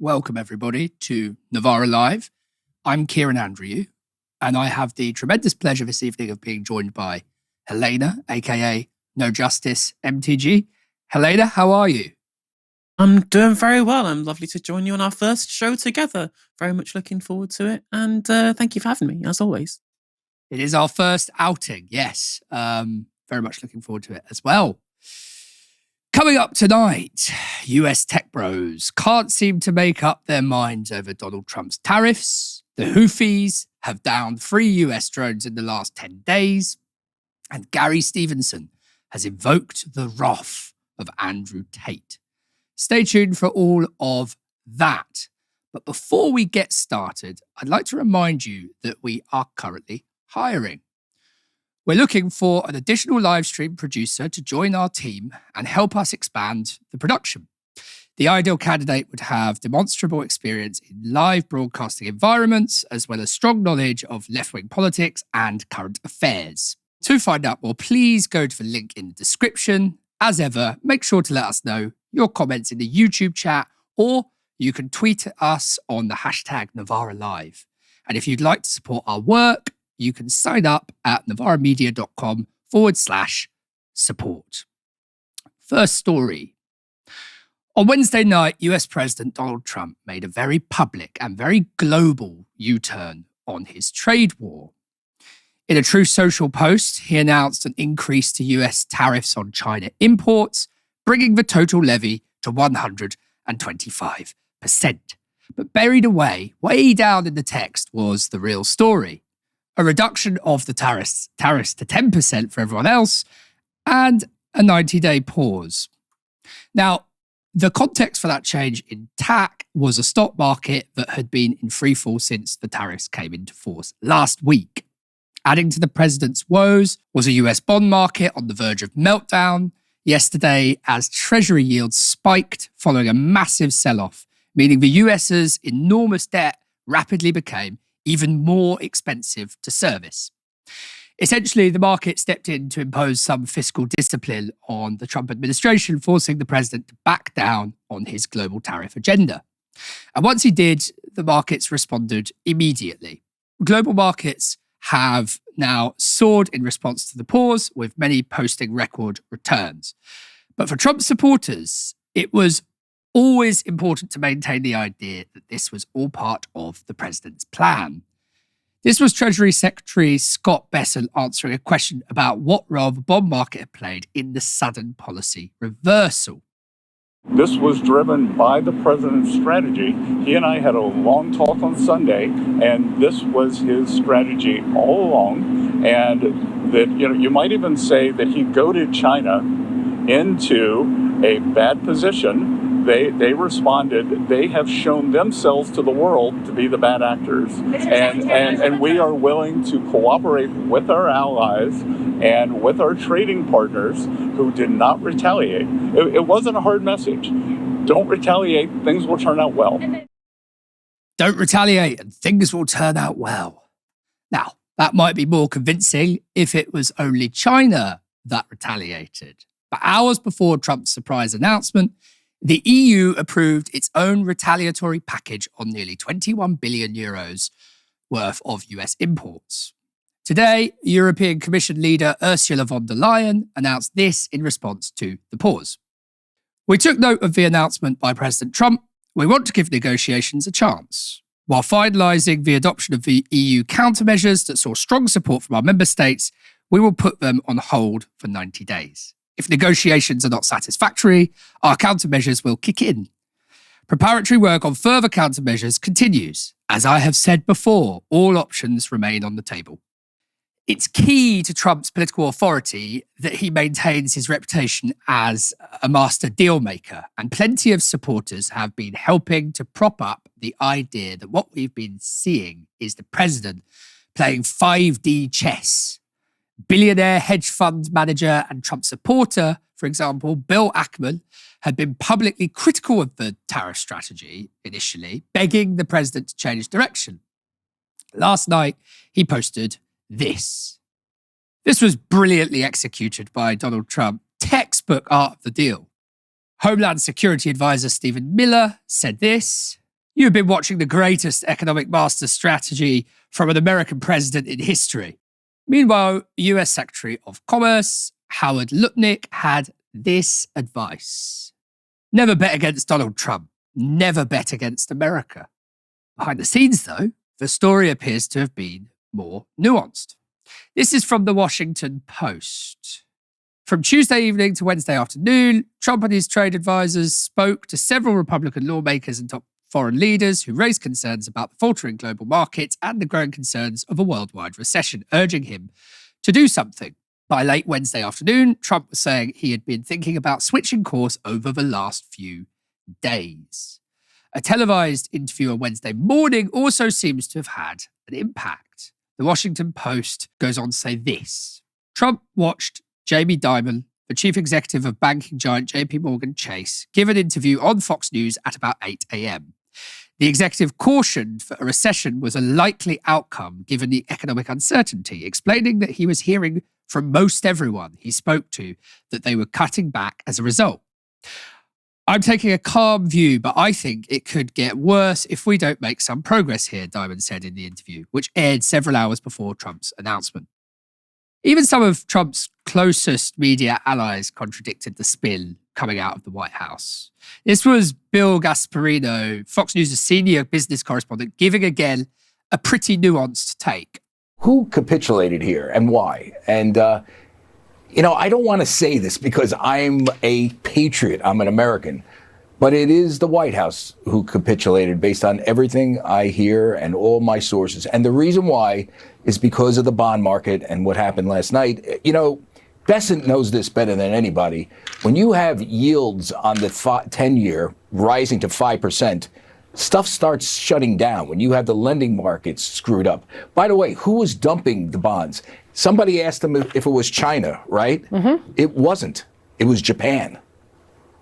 Welcome everybody to Novara Live. I'm Kieran Andrieu, and I have the tremendous pleasure this evening of being joined by Helena, aka NoJusticeMTG. Helena, how are you? I'm doing very well. I'm lovely to join you on our first show together. Very much looking forward to it. And thank you for having me, as always. It is our first outing, yes. Very much looking forward to it as well. Coming up tonight, US tech bros can't seem to make up their minds over Donald Trump's tariffs. The Houthis have downed 3 US drones in the last 10 days. And Gary Stevenson has invoked the wrath of Andrew Tate. Stay tuned for all of that. But before we get started, I'd like to remind you that we are currently hiring. We're looking for an additional live stream producer to join our team and help us expand the production. The ideal candidate would have demonstrable experience in live broadcasting environments, as well as strong knowledge of left-wing politics and current affairs. To find out more, please go to the link in the description. As ever, make sure to let us know your comments in the YouTube chat, or you can tweet at us on the hashtag Novara Live. And if you'd like to support our work, you can sign up at novaramedia.com/support. First story. On Wednesday night, US President Donald Trump made a very public and very global U-turn on his trade war. In a Truth Social post, he announced an increase to US tariffs on China imports, bringing the total levy to 125%. But buried away, way down in the text, was the real story. A reduction of the tariffs to 10% for everyone else, and a 90-day pause. Now, the context for that change in tack was a stock market that had been in freefall since the tariffs came into force last week. Adding to the president's woes was a US bond market on the verge of meltdown yesterday as Treasury yields spiked following a massive sell-off, meaning the US's enormous debt rapidly became even more expensive to service. Essentially, the market stepped in to impose some fiscal discipline on the Trump administration, forcing the president to back down on his global tariff agenda. And once he did, the markets responded immediately. Global markets have now soared in response to the pause, with many posting record returns. But for Trump supporters, it was always important to maintain the idea that this was all part of the president's plan. This was Treasury Secretary Scott Bessent answering a question about what role the bond market had played in the sudden policy reversal. This was driven by the president's strategy. He and I had a long talk on Sunday, and this was his strategy all along. And that, you might even say that he goaded China into a bad position. They responded. They have shown themselves to the world to be the bad actors. And we are willing to cooperate with our allies and with our trading partners who did not retaliate. It wasn't a hard message. Don't retaliate. Things will turn out well. Don't retaliate and things will turn out well. Now, that might be more convincing if it was only China that retaliated. But hours before Trump's surprise announcement, the EU approved its own retaliatory package on nearly 21 billion euros worth of US imports. Today, European Commission leader Ursula von der Leyen announced this in response to the pause. We took note of the announcement by President Trump. We want to give negotiations a chance. While finalising the adoption of the EU countermeasures that saw strong support from our member states, we will put them on hold for 90 days. If negotiations are not satisfactory, our countermeasures will kick in. Preparatory work on further countermeasures continues. As I have said before, all options remain on the table. It's key to Trump's political authority that he maintains his reputation as a master deal maker, and plenty of supporters have been helping to prop up the idea that what we've been seeing is the president playing 5D chess. Billionaire hedge fund manager and Trump supporter, for example, Bill Ackman, had been publicly critical of the tariff strategy initially, begging the president to change direction. Last night, he posted this. This was brilliantly executed by Donald Trump, textbook art of the deal. Homeland Security Advisor Stephen Miller said this: You've been watching the greatest economic master strategy from an American president in history. Meanwhile, US Secretary of Commerce Howard Lutnick had this advice. Never bet against Donald Trump. Never bet against America. Behind the scenes, though, the story appears to have been more nuanced. This is from the Washington Post. From Tuesday evening to Wednesday afternoon, Trump and his trade advisors spoke to several Republican lawmakers and top foreign leaders who raised concerns about the faltering global markets and the growing concerns of a worldwide recession, urging him to do something. By late Wednesday afternoon, Trump was saying he had been thinking about switching course over the last few days. A televised interview on Wednesday morning also seems to have had an impact. The Washington Post goes on to say this. Trump watched Jamie Dimon, the chief executive of banking giant JP Morgan Chase, give an interview on Fox News at about 8 a.m. The executive cautioned that a recession was a likely outcome given the economic uncertainty, explaining that he was hearing from most everyone he spoke to that they were cutting back as a result. I'm taking a calm view, but I think it could get worse if we don't make some progress here, Dimon said in the interview, which aired several hours before Trump's announcement. Even some of Trump's closest media allies contradicted the spin coming out of the White House. This was Bill Gasparino, Fox News' senior business correspondent, giving again a pretty nuanced take. Who capitulated here and why? And, I don't want to say this because I'm a patriot. I'm an American. But it is the White House who capitulated based on everything I hear and all my sources. And the reason why is because of the bond market and what happened last night. Bessent knows this better than anybody. When you have yields on the 10-year rising to 5%, stuff starts shutting down when you have the lending markets screwed up. By the way, who was dumping the bonds? Somebody asked them if it was China, right? Mm-hmm. It wasn't. It was Japan.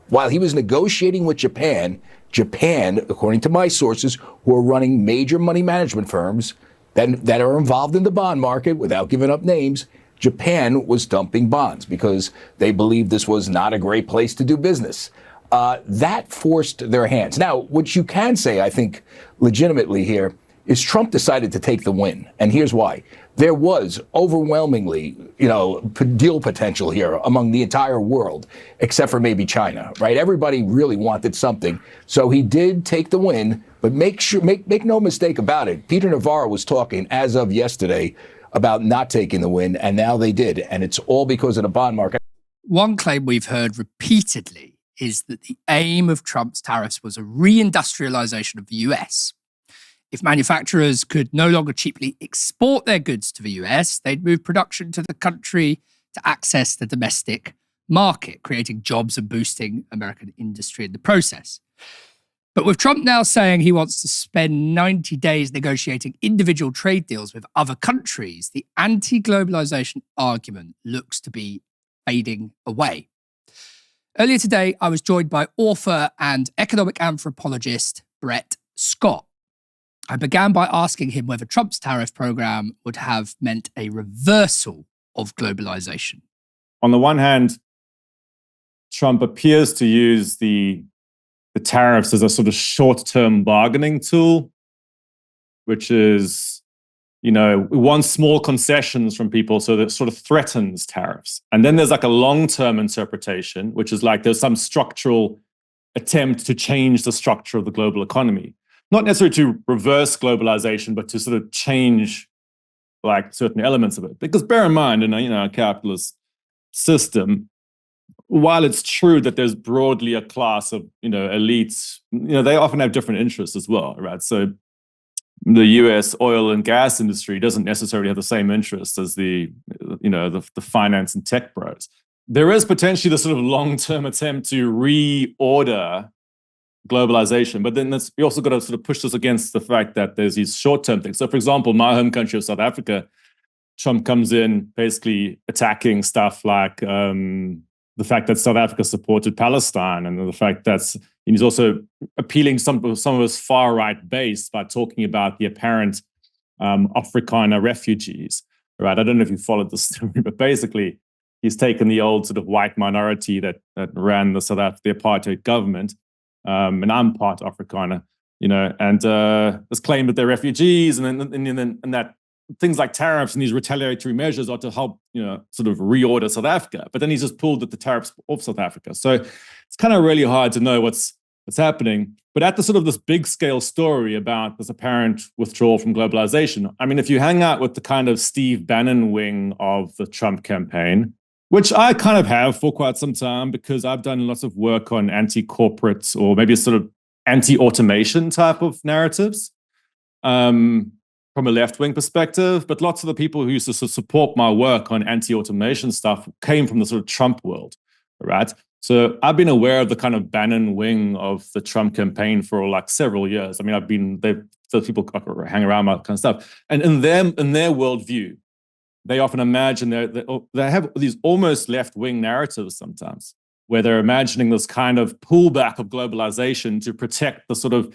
While he was negotiating with Japan, according to my sources, who are running major money management firms that are involved in the bond market without giving up names, Japan was dumping bonds because they believed this was not a great place to do business. That forced their hands. Now, what you can say, I think, legitimately here, is Trump decided to take the win. And here's why. There was overwhelmingly, deal potential here among the entire world, except for maybe China, right? Everybody really wanted something. So he did take the win, but make no mistake about it. Peter Novara was talking as of yesterday about not taking the win, and now they did. And it's all because of the bond market. One claim we've heard repeatedly is that the aim of Trump's tariffs was a reindustrialization of the US. If manufacturers could no longer cheaply export their goods to the US, they'd move production to the country to access the domestic market, creating jobs and boosting American industry in the process. But with Trump now saying he wants to spend 90 days negotiating individual trade deals with other countries, the anti-globalization argument looks to be fading away. Earlier today, I was joined by author and economic anthropologist Brett Scott. I began by asking him whether Trump's tariff program would have meant a reversal of globalization. On the one hand, Trump appears to use the tariffs as a sort of short-term bargaining tool, which is, wants small concessions from people, so that sort of threatens tariffs. And then there's like a long-term interpretation, which is like there's some structural attempt to change the structure of the global economy. Not necessarily to reverse globalization, but to sort of change like certain elements of it. Because bear in mind, in a capitalist system, while it's true that there's broadly a class of elites, they often have different interests as well, right? So the U.S. oil and gas industry doesn't necessarily have the same interests as the finance and tech bros. There is potentially the sort of long-term attempt to reorder globalization, but then we also got to sort of push this against the fact that there's these short-term things. So, for example, my home country of South Africa, Trump comes in basically attacking stuff like the fact that South Africa supported Palestine, and the fact that he's also appealing some of his far-right base by talking about the apparent Afrikaner refugees. Right? I don't know if you followed the story, but basically, he's taken the old sort of white minority that ran the apartheid government. And I'm part Afrikaner. and this claim that they're refugees, and that things like tariffs and these retaliatory measures are to help, sort of reorder South Africa. But then he's just pulled the tariffs off South Africa. So it's kind of really hard to know what's happening. But at the sort of this big scale story about this apparent withdrawal from globalization, I mean, if you hang out with the kind of Steve Bannon wing of the Trump campaign, which I kind of have for quite some time because I've done lots of work on anti-corporate or maybe a sort of anti-automation type of narratives. From a left-wing perspective, but lots of the people who used to support my work on anti-automation stuff came from the sort of Trump world, right? So I've been aware of the kind of Bannon wing of the Trump campaign for like several years. I mean, those people hang around my kind of stuff, and in their worldview, they often imagine they have these almost left-wing narratives sometimes, where they're imagining this kind of pullback of globalization to protect the sort of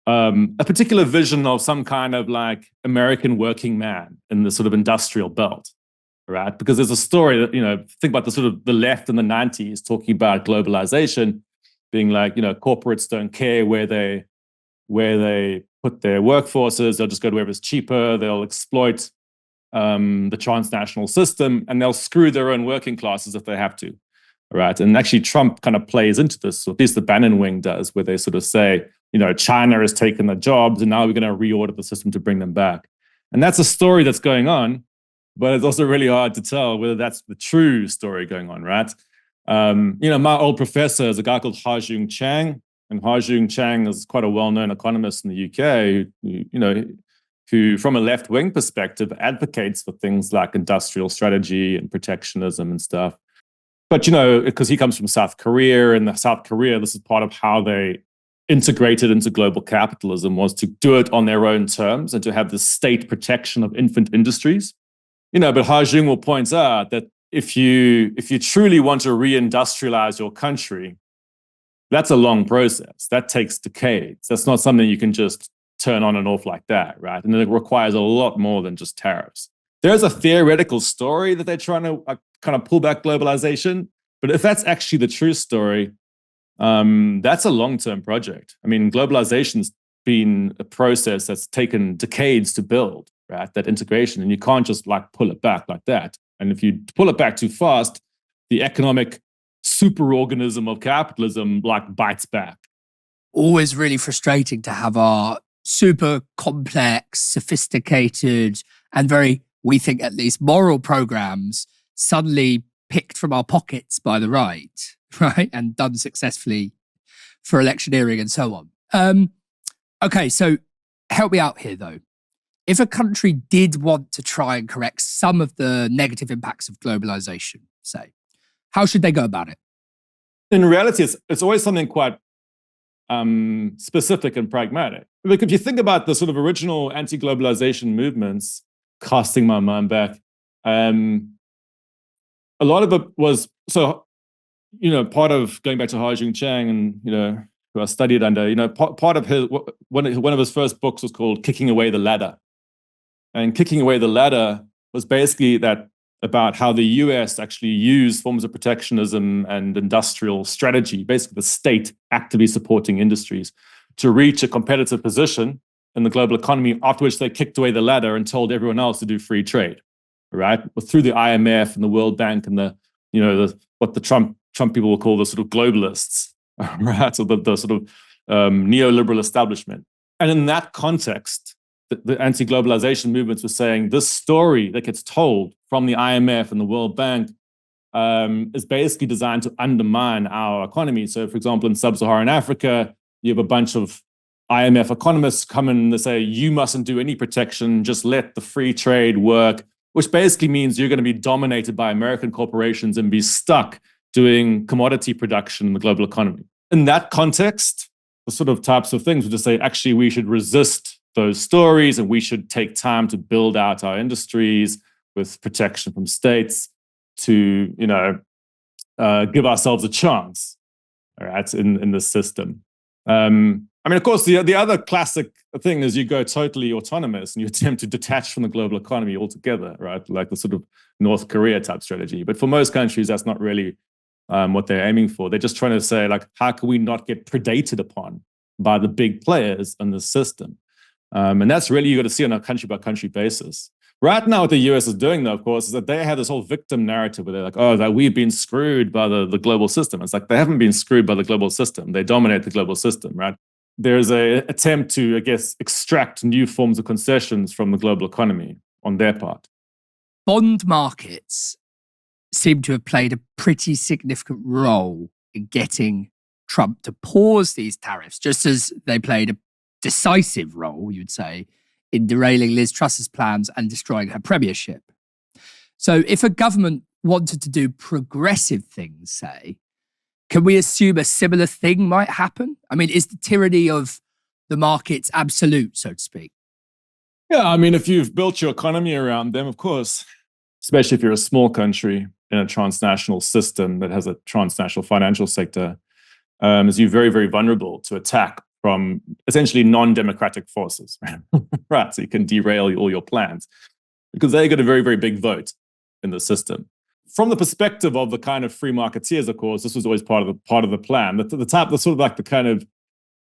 a particular vision of some kind of like American working man in the sort of industrial belt, right? Because there's a story that, think about the sort of the left in the 90s talking about globalization being like, corporates don't care where they put their workforces. They'll just go to wherever's cheaper. They'll exploit the transnational system, and they'll screw their own working classes if they have to, right? And actually Trump kind of plays into this, or at least the Bannon wing does, where they sort of say, China has taken the jobs and now we're going to reorder the system to bring them back. And that's a story that's going on, but it's also really hard to tell whether that's the true story going on, right? My old professor is a guy called Ha-Joon Chang, and Ha-Joon Chang is quite a well-known economist in the UK who from a left-wing perspective advocates for things like industrial strategy and protectionism and stuff. But, because he comes from South Korea, and South Korea, this is part of how they integrated into global capitalism, was to do it on their own terms and to have the state protection of infant industries. But Ha-Joon will point out that if you truly want to reindustrialize your country, that's a long process. That takes decades. That's not something you can just turn on and off like that, right? And it requires a lot more than just tariffs. There's a theoretical story that they're trying to kind of pull back globalization, but if that's actually the true story, that's a long-term project. I mean, globalization's been a process that's taken decades to build, right? That integration, and you can't just like pull it back like that. And if you pull it back too fast, the economic superorganism of capitalism like bites back. Always really frustrating to have our super complex, sophisticated, and very, we think at least, moral programs suddenly picked from our pockets by the right, and done successfully for electioneering and so on. Okay, so help me out here though. If a country did want to try and correct some of the negative impacts of globalization, say, how should they go about it? In reality, it's always something quite specific and pragmatic. Like if you think about the sort of original anti-globalization movements, casting my mind back, a lot of it was, so, part of going back to Ha-Joon Chang and, who I studied under, part of one of his first books was called Kicking Away the Ladder. And Kicking Away the Ladder was basically about how the US actually used forms of protectionism and industrial strategy, basically the state actively supporting industries, to reach a competitive position in the global economy, after which they kicked away the ladder and told everyone else to do free trade, right? Through the IMF and the World Bank and what the Trump people will call the sort of globalists, right? So the sort of neoliberal establishment. And in that context, the anti-globalization movements were saying this story that gets told from the IMF and the World Bank is basically designed to undermine our economy. So, for example, in sub-Saharan Africa, you have a bunch of IMF economists come in and they say, you mustn't do any protection, just let the free trade work, which basically means you're going to be dominated by American corporations and be stuck doing commodity production in the global economy. In that context, the sort of types of things would just say, actually, we should resist those stories and we should take time to build out our industries with protection from states to, give ourselves a chance, all right, in the system. Of course, the other classic thing is you go totally autonomous and you attempt to detach from the global economy altogether, right? Like the sort of North Korea type strategy. But for most countries, that's not really what they're aiming for. They're just trying to say, like, how can we not get predated upon by the big players in the system. And that's really, you got to see on a country-by-country basis. Right now, what the US is doing, though, of course, is that they have this whole victim narrative where they're like, oh, that we've been screwed by the global system. It's like they haven't been screwed by the global system. They dominate the global system, right? There's an attempt to, I guess, extract new forms of concessions from the global economy on their part. Bond markets seem to have played a pretty significant role in getting Trump to pause these tariffs, just as they played a decisive role, you'd say, in derailing Liz Truss's plans and destroying her premiership. So if a government wanted to do progressive things, say, can we assume a similar thing might happen? I mean, is the tyranny of the markets absolute, so to speak? Yeah, I mean, if you've built your economy around them, of course, especially if you're a small country in a transnational system that has a transnational financial sector, is you're very, very vulnerable to attack from essentially non-democratic forces, right? So you can derail all your plans because they get a very, very big vote in the system. From the perspective of the kind of free marketeers, of course, this was always part of the plan. The sort of like the kind of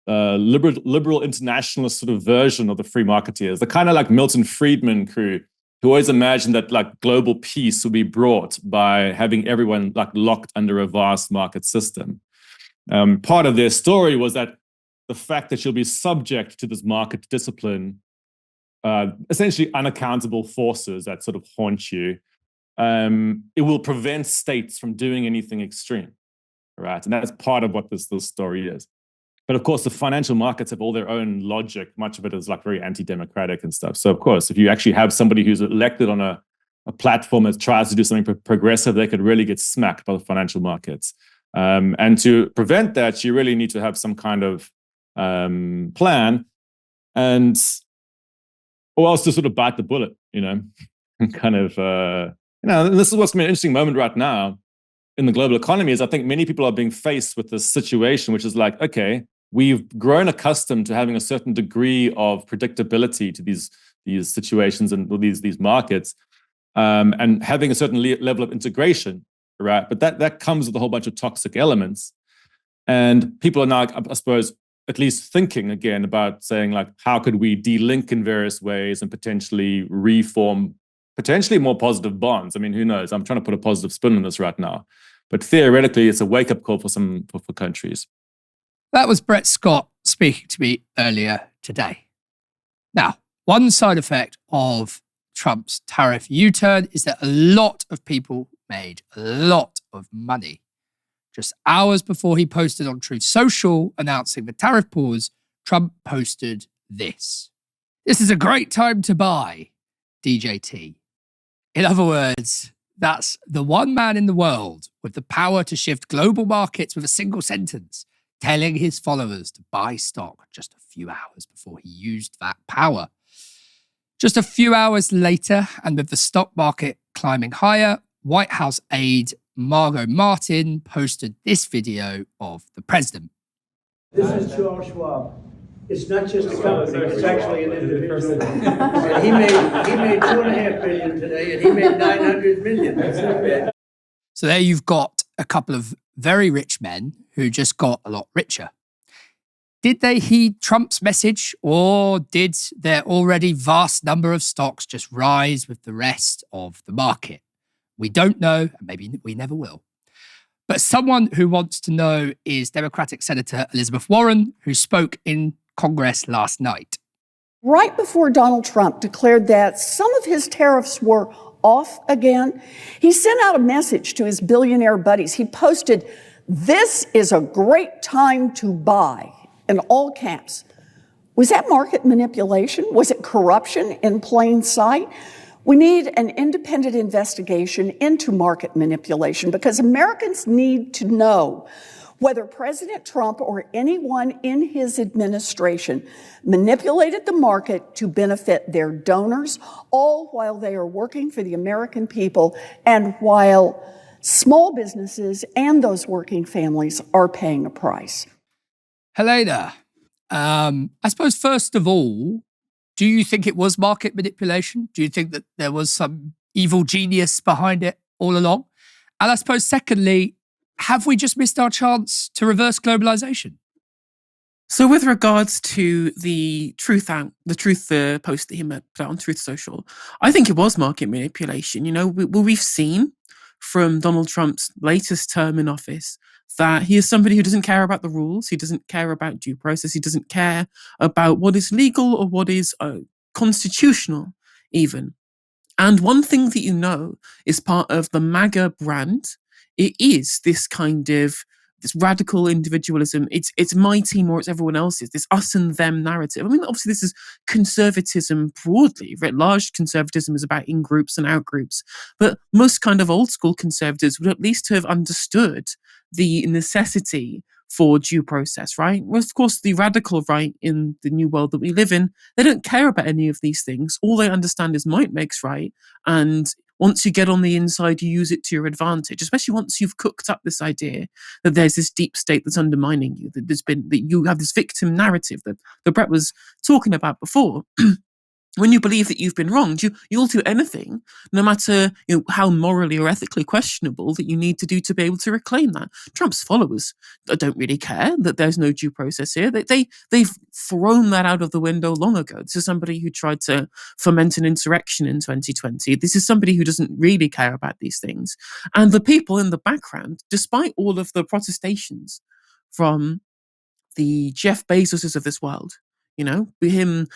liberal internationalist sort of version of the free marketeers, the kind of like Milton Friedman crew who always imagined that like global peace would be brought by having everyone like locked under a vast market system. Part of their story was that the fact that you'll be subject to this market discipline, essentially unaccountable forces that sort of haunt you, it will prevent states from doing anything extreme, right? And that's part of what this story is. But of course, the financial markets have all their own logic. Much of it is like very anti-democratic and stuff. So of course, if you actually have somebody who's elected on a platform that tries to do something progressive, they could really get smacked by the financial markets. And to prevent that, you really need to have some kind of plan, and or else to sort of bite the bullet, and kind of, and this is what's going to be an interesting moment right now in the global economy is I think many people are being faced with this situation, which is like, okay, we've grown accustomed to having a certain degree of predictability to these situations and these markets, and having a certain level of integration, right? But that comes with a whole bunch of toxic elements. And people are now, I suppose, at least thinking again about saying, like, how could we de-link in various ways and potentially reform potentially more positive bonds? I mean, who knows? I'm trying to put a positive spin on this right now. But theoretically, it's a wake-up call for countries. That was Brett Scott speaking to me earlier today. Now, one side effect of Trump's tariff U-turn is that a lot of people made a lot of money. Just hours before he posted on Truth Social announcing the tariff pause, Trump posted this. This is a great time to buy, DJT. In other words, that's the one man in the world with the power to shift global markets with a single sentence, telling his followers to buy stock just a few hours before he used that power. Just a few hours later, and with the stock market climbing higher, White House aide Margot Martin posted this video of the president. This is Charles Schwab. It's not just a company, it's actually an individual. And he made $2.5 billion today, and he made $900 million. That's not bad. So there you've got a couple of very rich men who just got a lot richer. Did they heed Trump's message, or did their already vast number of stocks just rise with the rest of the market? We don't know, and maybe we never will. But someone who wants to know is Democratic Senator Elizabeth Warren, who spoke in Congress last night. Right before Donald Trump declared that some of his tariffs were off again, he sent out a message to his billionaire buddies. He posted, "This is a great time to buy," in all caps. Was that market manipulation? Was it corruption in plain sight? We need an independent investigation into market manipulation because Americans need to know whether President Trump or anyone in his administration manipulated the market to benefit their donors, all while they are working for the American people and while small businesses and those working families are paying a price. Helena, I suppose first of all, do you think it was market manipulation? Do you think that there was some evil genius behind it all along? And I suppose secondly, have we just missed our chance to reverse globalization? So with regards to the truth post that he put out on Truth Social, I think it was market manipulation. You know, we've seen from Donald Trump's latest term in office that he is somebody who doesn't care about the rules, he doesn't care about due process, he doesn't care about what is legal or what is constitutional even. And one thing that you know is part of the MAGA brand, it is this kind of this radical individualism. It's my team or it's everyone else's, this us and them narrative. I mean, obviously this is conservatism broadly, writ large. Conservatism is about in-groups and out-groups. But most kind of old school conservatives would at least have understood the necessity for due process, right? Whereas, of course, the radical right in the new world that we live in, they don't care about any of these things. All they understand is might makes right. And once you get on the inside, you use it to your advantage, especially once you've cooked up this idea that there's this deep state that's undermining you, that you have this victim narrative that Brett was talking about before. When you believe that you've been wronged, you'll do anything, no matter how morally or ethically questionable, that you need to do to be able to reclaim that. Trump's followers don't really care that there's no due process here. They've thrown that out of the window long ago. This is somebody who tried to foment an insurrection in 2020. This is somebody who doesn't really care about these things. And the people in the background, despite all of the protestations from the Jeff Bezoses of this world, him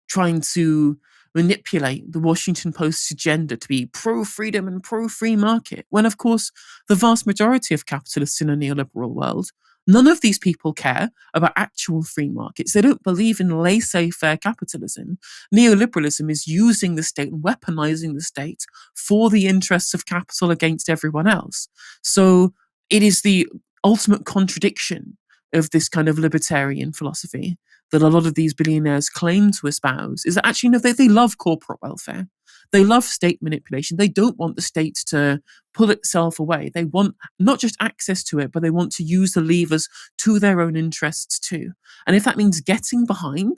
trying to manipulate the Washington Post's agenda to be pro-freedom and pro-free market, when, of course, the vast majority of capitalists in a neoliberal world, none of these people care about actual free markets. They don't believe in laissez-faire capitalism. Neoliberalism is using the state and weaponizing the state for the interests of capital against everyone else. So it is the ultimate contradiction of this kind of libertarian philosophy that a lot of these billionaires claim to espouse, is that actually, they love corporate welfare. They love state manipulation. They don't want the state to pull itself away. They want not just access to it, but they want to use the levers to their own interests too. And if that means getting behind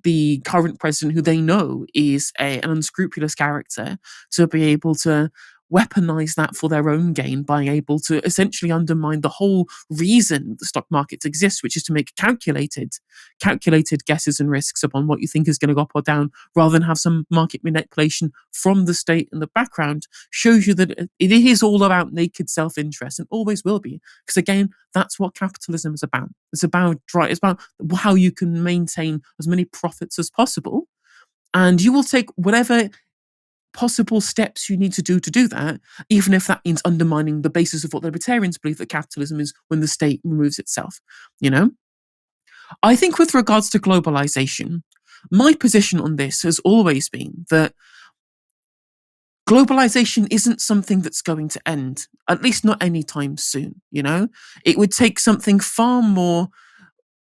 the current president, who they know is an unscrupulous character, to be able to weaponize that for their own gain by able to essentially undermine the whole reason the stock markets exist, which is to make calculated guesses and risks upon what you think is going to go up or down, rather than have some market manipulation from the state in the background, shows you that it is all about naked self-interest and always will be. Because again, that's what capitalism is about. It's about how you can maintain as many profits as possible, and you will take whatever possible steps you need to do that, even if that means undermining the basis of what libertarians believe that capitalism is when the state removes itself. I think with regards to globalization, my position on this has always been that globalization isn't something that's going to end, at least not anytime soon. It would take something far more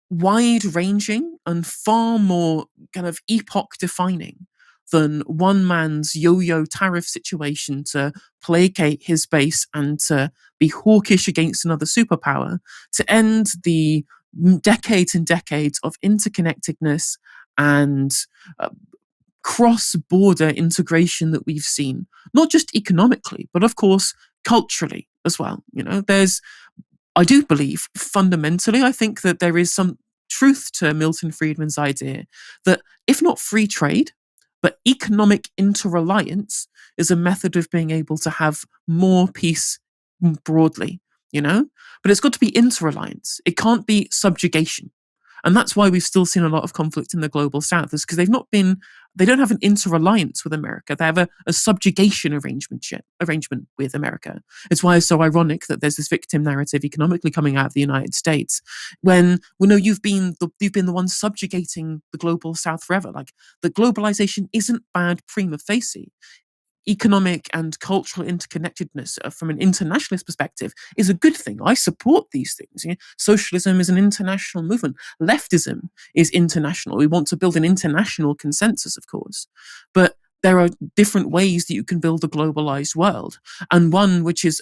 wide-ranging and far more kind of epoch-defining than one man's yo-yo tariff situation to placate his base and to be hawkish against another superpower, to end the decades and decades of interconnectedness and cross-border integration that we've seen, not just economically, but of course culturally as well. I do believe fundamentally, I think that there is some truth to Milton Friedman's idea that if not free trade, but economic interreliance is a method of being able to have more peace broadly, But it's got to be interreliance. It can't be subjugation. And that's why we've still seen a lot of conflict in the global south, is because they don't have an interreliance with America. They have a subjugation arrangement with America. It's why it's so ironic that there's this victim narrative economically coming out of the United States, when you've been the one subjugating the global south forever. Like, the globalization isn't bad prima facie. Economic and cultural interconnectedness from an internationalist perspective is a good thing. I support these things. Socialism is an international movement. Leftism is international. We want to build an international consensus, of course. But there are different ways that you can build a globalized world. And one which is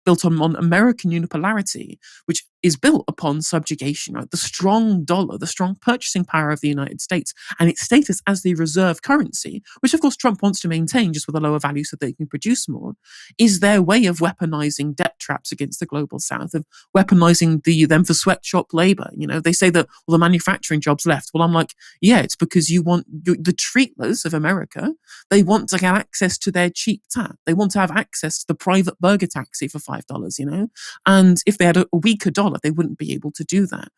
built on American unipolarity, which is built upon subjugation, right? The strong dollar, the strong purchasing power of the United States, and its status as the reserve currency, which of course Trump wants to maintain just with a lower value so they can produce more, is their way of weaponizing debt traps against the global south, of weaponizing them for sweatshop labor. They say that, well, the manufacturing jobs left. Well, I'm like, yeah, it's because you want the treatlers of America. They want to have access to their cheap tap. They want to have access to the private burger taxi for $5, And if they had a weaker dollar, they wouldn't be able to do that.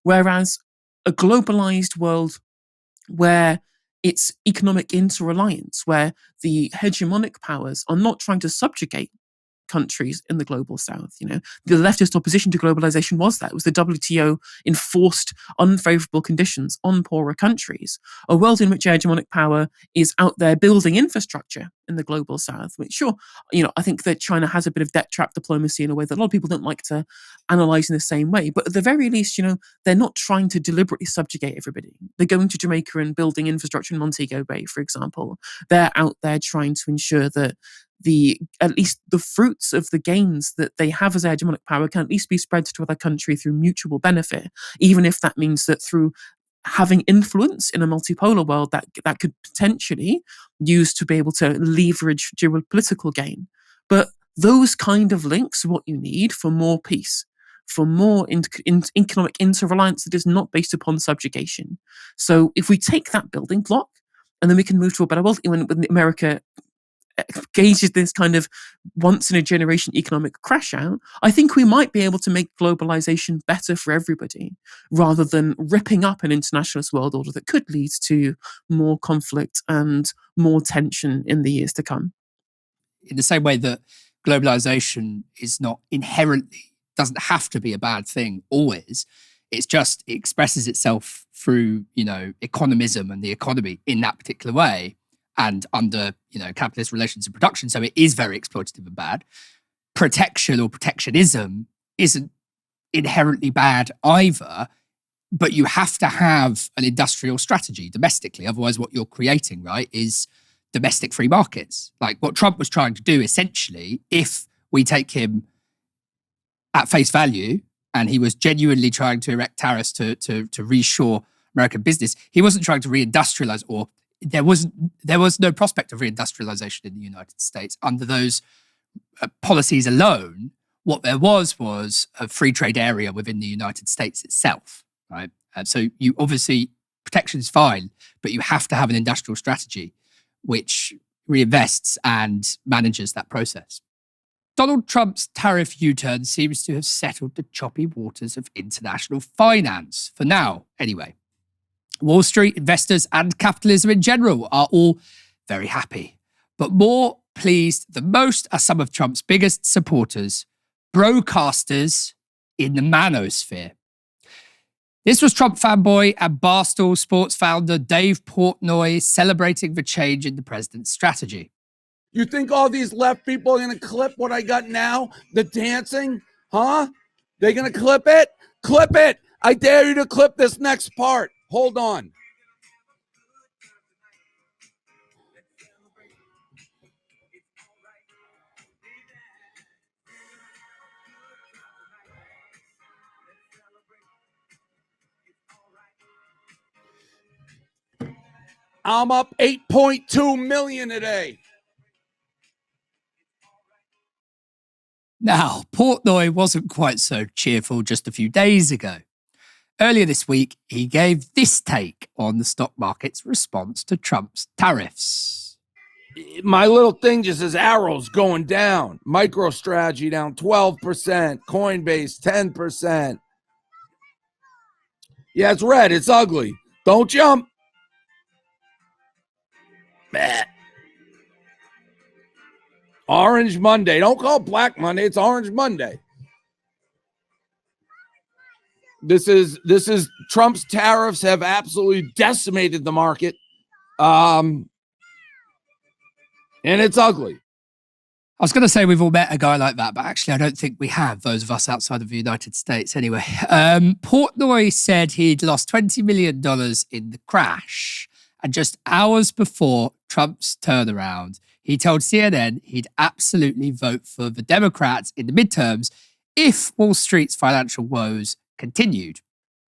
Whereas a globalized world where it's economic interreliance, where the hegemonic powers are not trying to subjugate countries in the global south. The leftist opposition to globalization was that. It was the WTO enforced unfavorable conditions on poorer countries. A world in which hegemonic power is out there building infrastructure in the global south, which sure, I think that China has a bit of debt trap diplomacy in a way that a lot of people don't like to analyze in the same way. But at the very least, they're not trying to deliberately subjugate everybody. They're going to Jamaica and building infrastructure in Montego Bay, for example. They're out there trying to ensure that at least the fruits of the gains that they have as hegemonic power can at least be spread to other countries through mutual benefit, even if that means that through having influence in a multipolar world that could potentially use to be able to leverage geopolitical gain. But those kind of links are what you need for more peace, for more economic interreliance that is not based upon subjugation. So if we take that building block and then we can move to a better world, when America gauges this kind of once-in-a-generation economic crash out, I think we might be able to make globalization better for everybody, rather than ripping up an internationalist world order that could lead to more conflict and more tension in the years to come. In the same way that globalization is not inherently, doesn't have to be a bad thing always, it's just, it expresses itself through, economism and the economy in that particular way, and under, capitalist relations and production. So it is very exploitative and bad. Protection or protectionism isn't inherently bad either, but you have to have an industrial strategy domestically. Otherwise, what you're creating, right, is domestic free markets. Like what Trump was trying to do, essentially, if we take him at face value, and he was genuinely trying to erect tariffs to reshore American business, he wasn't trying to reindustrialize, or there was no prospect of reindustrialization in the United States under those policies alone. What there was a free trade area within the United States itself, right? And so you obviously, protection is fine, but you have to have an industrial strategy which reinvests and manages that process. Donald Trump's tariff U-turn seems to have settled the choppy waters of international finance, for now anyway. Wall Street, investors, and capitalism in general are all very happy. But more pleased than most are some of Trump's biggest supporters, broadcasters in the manosphere. This was Trump fanboy and Barstool Sports founder Dave Portnoy celebrating the change in the president's strategy. You think all these left people are going to clip what I got now? The dancing? Huh? They're going to clip it? Clip it! I dare you to clip this next part. Hold on. I'm up 8.2 million today. Now, Portnoy wasn't quite so cheerful just a few days ago. Earlier this week, he gave this take on the stock market's response to Trump's tariffs. My little thing just says arrows going down. MicroStrategy down 12%. Coinbase 10%. Yeah, it's red. It's ugly. Don't jump. Bah. Orange Monday. Don't call it Black Monday. It's Orange Monday. This is Trump's tariffs have absolutely decimated the market. And it's ugly. I was going to say we've all met a guy like that, but actually I don't think we have, those of us outside of the United States anyway. Portnoy said he'd lost $20 million in the crash. And just hours before, Trump's turnaround, he told CNN he'd absolutely vote for the Democrats in the midterms if Wall Street's financial woes continued.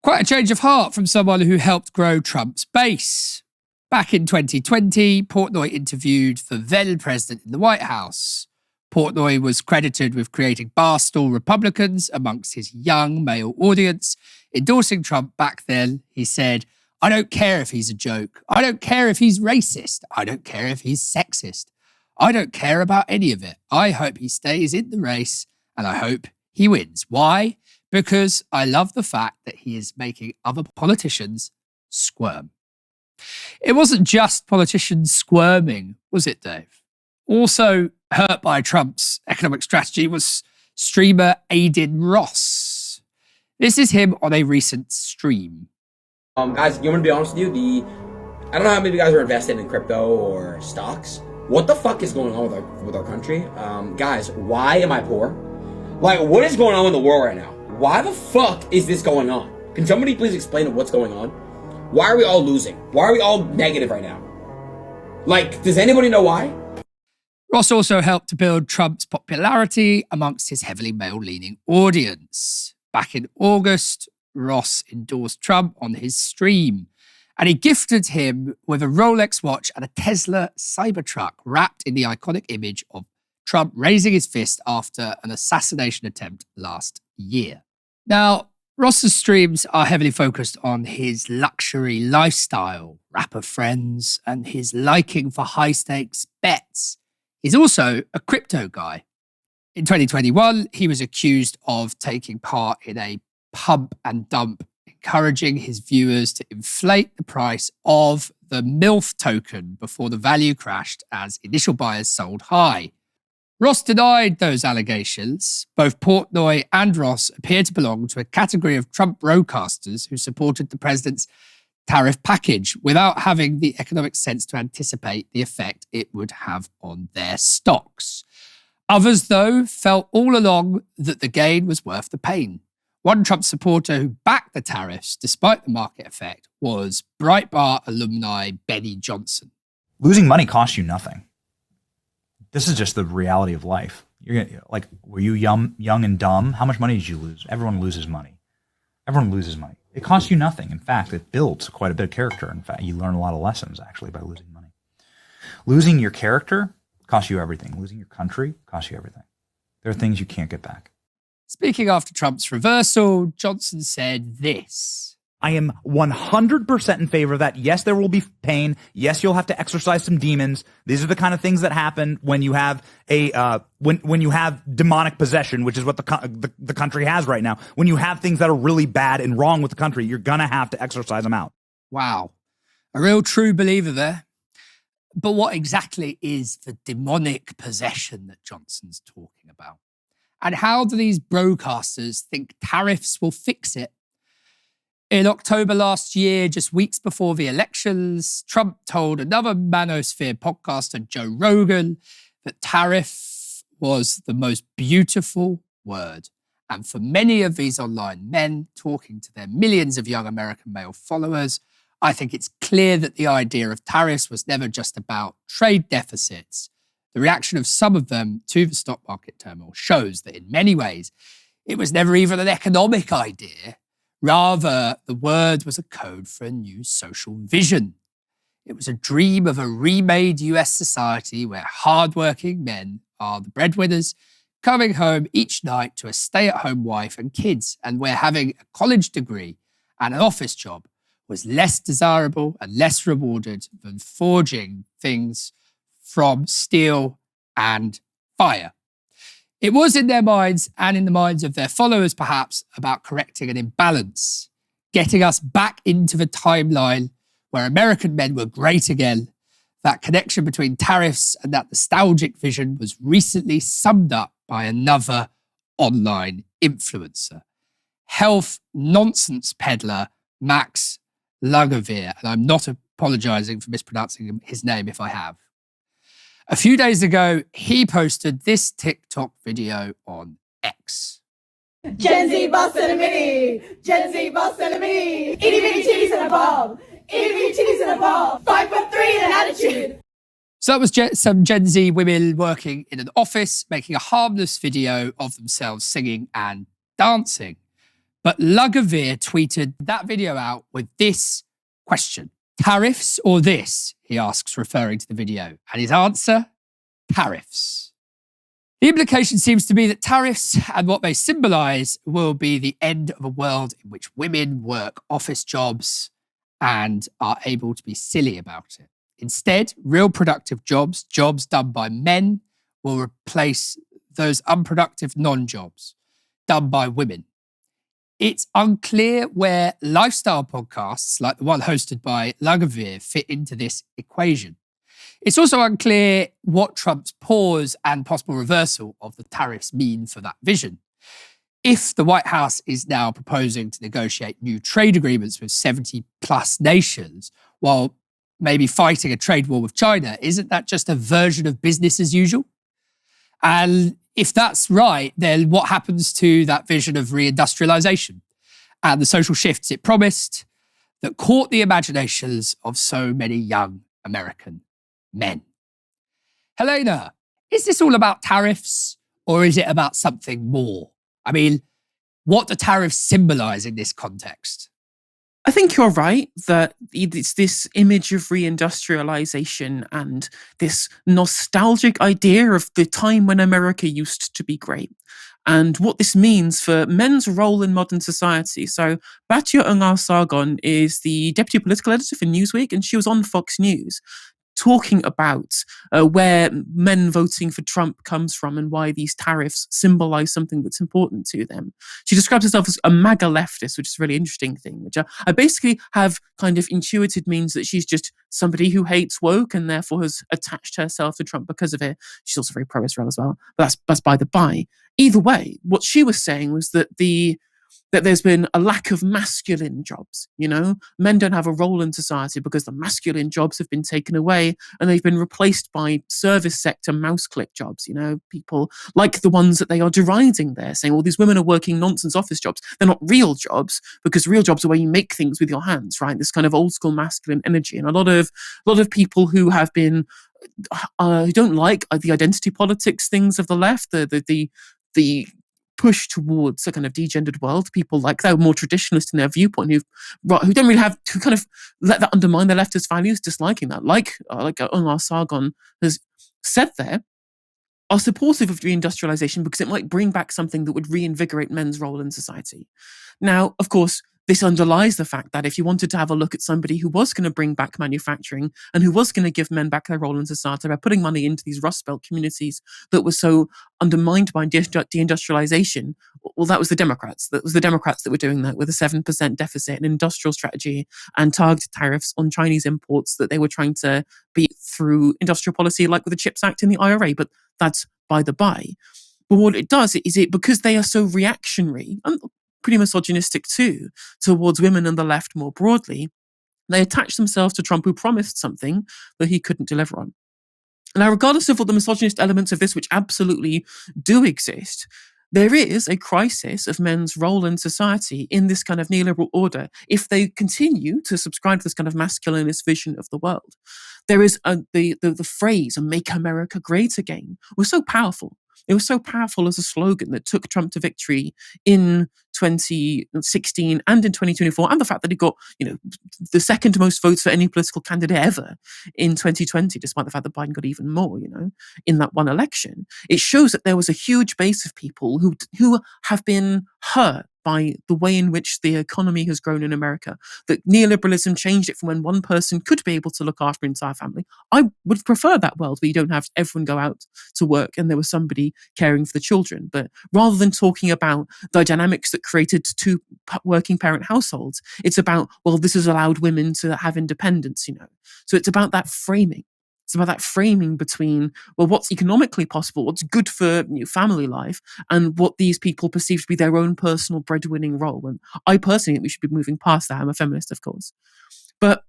Quite a change of heart from someone who helped grow Trump's base. Back in 2020, Portnoy interviewed the then president in the White House. Portnoy was credited with creating barstool Republicans amongst his young male audience. Endorsing Trump back then, he said, "I don't care if he's a joke. I don't care if he's racist. I don't care if he's sexist. I don't care about any of it. I hope he stays in the race and I hope he wins." Why? Because I love the fact that he is making other politicians squirm. It wasn't just politicians squirming, was it, Dave? Also hurt by Trump's economic strategy was streamer Aiden Ross. This is him on a recent stream. Guys, you want to be honest with you? I don't know how many of you guys are invested in crypto or stocks. What the fuck is going on with our country? Guys, why am I poor? Like, what is going on in the world right now? Why the fuck is this going on? Can somebody please explain what's going on? Why are we all losing? Why are we all negative right now? Like, does anybody know why? Ross also helped to build Trump's popularity amongst his heavily male-leaning audience. Back in August, Ross endorsed Trump on his stream, and he gifted him with a Rolex watch and a Tesla Cybertruck wrapped in the iconic image of Trump raising his fist after an assassination attempt last year. Now, Ross's streams are heavily focused on his luxury lifestyle, rapper friends, and his liking for high-stakes bets. He's also a crypto guy. In 2021, he was accused of taking part in a pump and dump, encouraging his viewers to inflate the price of the MILF token before the value crashed as initial buyers sold high. Ross denied those allegations. Both Portnoy and Ross appear to belong to a category of Trump broadcasters who supported the president's tariff package without having the economic sense to anticipate the effect it would have on their stocks. Others, though, felt all along that the gain was worth the pain. One Trump supporter who backed the tariffs despite the market effect was Breitbart alumni Benny Johnson. Losing money costs you nothing. This is just the reality of life. You're gonna, like, were you young and dumb? How much money did you lose? Everyone loses money. Everyone loses money. It costs you nothing. In fact, it builds quite a bit of character. In fact, you learn a lot of lessons, actually, by losing money. Losing your character costs you everything. Losing your country costs you everything. There are things you can't get back. Speaking after Trump's reversal, Johnson said this. I am 100% in favor of that. Yes, there will be pain. Yes, you'll have to exercise some demons. These are the kind of things that happen when you have when you have demonic possession, which is what the country has right now. When you have things that are really bad and wrong with the country, you're gonna have to exercise them out. Wow, a real true believer there. But what exactly is the demonic possession that Johnson's talking about? And how do these broadcasters think tariffs will fix it? In October last year, just weeks before the elections, Trump told another manosphere podcaster, Joe Rogan, that tariff was the most beautiful word. And for many of these online men talking to their millions of young American male followers, I think it's clear that the idea of tariffs was never just about trade deficits. The reaction of some of them to the stock market turmoil shows that in many ways, it was never even an economic idea. Rather, the word was a code for a new social vision. It was a dream of a remade US society where hardworking men are the breadwinners, coming home each night to a stay-at-home wife and kids, and where having a college degree and an office job was less desirable and less rewarded than forging things from steel and fire. It was in their minds and in the minds of their followers, perhaps, about correcting an imbalance, getting us back into the timeline where American men were great again. That connection between tariffs and that nostalgic vision was recently summed up by another online influencer, health nonsense peddler Max Lagavere. And I'm not apologizing for mispronouncing his name if I have. A few days ago, he posted this TikTok video on X. Gen Z boss in a mini, Gen Z boss in a mini, itty bitty titties in a ball, itty bitty titties in a ball, 5'3" and an attitude. So that was some Gen Z women working in an office, making a harmless video of themselves singing and dancing. But Lagavir tweeted that video out with this question: tariffs or this? He asks, referring to the video. And his answer, tariffs. The implication seems to be that tariffs and what they symbolize will be the end of a world in which women work office jobs and are able to be silly about it. Instead, real productive jobs, jobs done by men, will replace those unproductive non-jobs done by women. It's unclear where lifestyle podcasts like the one hosted by Lagavir fit into this equation. It's also unclear what Trump's pause and possible reversal of the tariffs mean for that vision. If the White House is now proposing to negotiate new trade agreements with 70 plus nations while maybe fighting a trade war with China, isn't that just a version of business as usual? And if that's right, then what happens to that vision of reindustrialization and the social shifts it promised that caught the imaginations of so many young American men? Helena, is this all about tariffs or is it about something more? I mean, what do tariffs symbolize in this context? I think you're right that it's this image of reindustrialization and this nostalgic idea of the time when America used to be great and what this means for men's role in modern society. So Batya Ungar Sargon is the deputy political editor for Newsweek, and she was on Fox News talking about where men voting for Trump comes from and why these tariffs symbolize something that's important to them. She describes herself as a MAGA leftist, which is a really interesting thing, which I basically have kind of intuited means that she's just somebody who hates woke and therefore has attached herself to Trump because of it. She's also very pro-Israel as well, but that's by the by. Either way, what she was saying was that that there's been a lack of masculine jobs. You know, men don't have a role in society because the masculine jobs have been taken away and they've been replaced by service sector mouse click jobs. You know, people like the ones that they are deriding there, saying, well, these women are working nonsense office jobs. They're not real jobs because real jobs are where you make things with your hands, right? This kind of old school masculine energy. And a lot of people who have been, who don't like the identity politics things of the left, the push towards a kind of degendered world, people like that, more traditionalist in their viewpoint, who don't really have to kind of let that undermine their leftist values, disliking that, like Ungar Sargon has said there, are supportive of reindustrialization because it might bring back something that would reinvigorate men's role in society. Now, of course, this underlies the fact that if you wanted to have a look at somebody who was going to bring back manufacturing and who was going to give men back their role in society by putting money into these Rust Belt communities that were so undermined by deindustrialization, well, that was the Democrats. That was the Democrats that were doing that with a 7% deficit, an industrial strategy, and targeted tariffs on Chinese imports that they were trying to beat through industrial policy, like with the CHIPS Act in the IRA. But that's by the by. But what it does is because they are so reactionary and pretty misogynistic too, towards women and the left more broadly, they attach themselves to Trump, who promised something that he couldn't deliver on. Now, regardless of what the misogynist elements of this, which absolutely do exist, there is a crisis of men's role in society in this kind of neoliberal order if they continue to subscribe to this kind of masculinist vision of the world. There is the phrase, "Make America Great Again," was so powerful. It was so powerful as a slogan that took Trump to victory in 2016 and in 2024, and the fact that he got, the second most votes for any political candidate ever in 2020, despite the fact that Biden got even more, in that one election. It shows that there was a huge base of people who have been hurt by the way in which the economy has grown in America, that neoliberalism changed it from when one person could be able to look after an entire family. I would prefer that world where you don't have everyone go out to work and there was somebody caring for the children. But rather than talking about the dynamics that created two working parent households, it's about, well, this has allowed women to have independence, So it's about that framing. It's about that framing between, well, what's economically possible, what's good for family life, and what these people perceive to be their own personal breadwinning role. And I personally think we should be moving past that. I'm a feminist, of course. But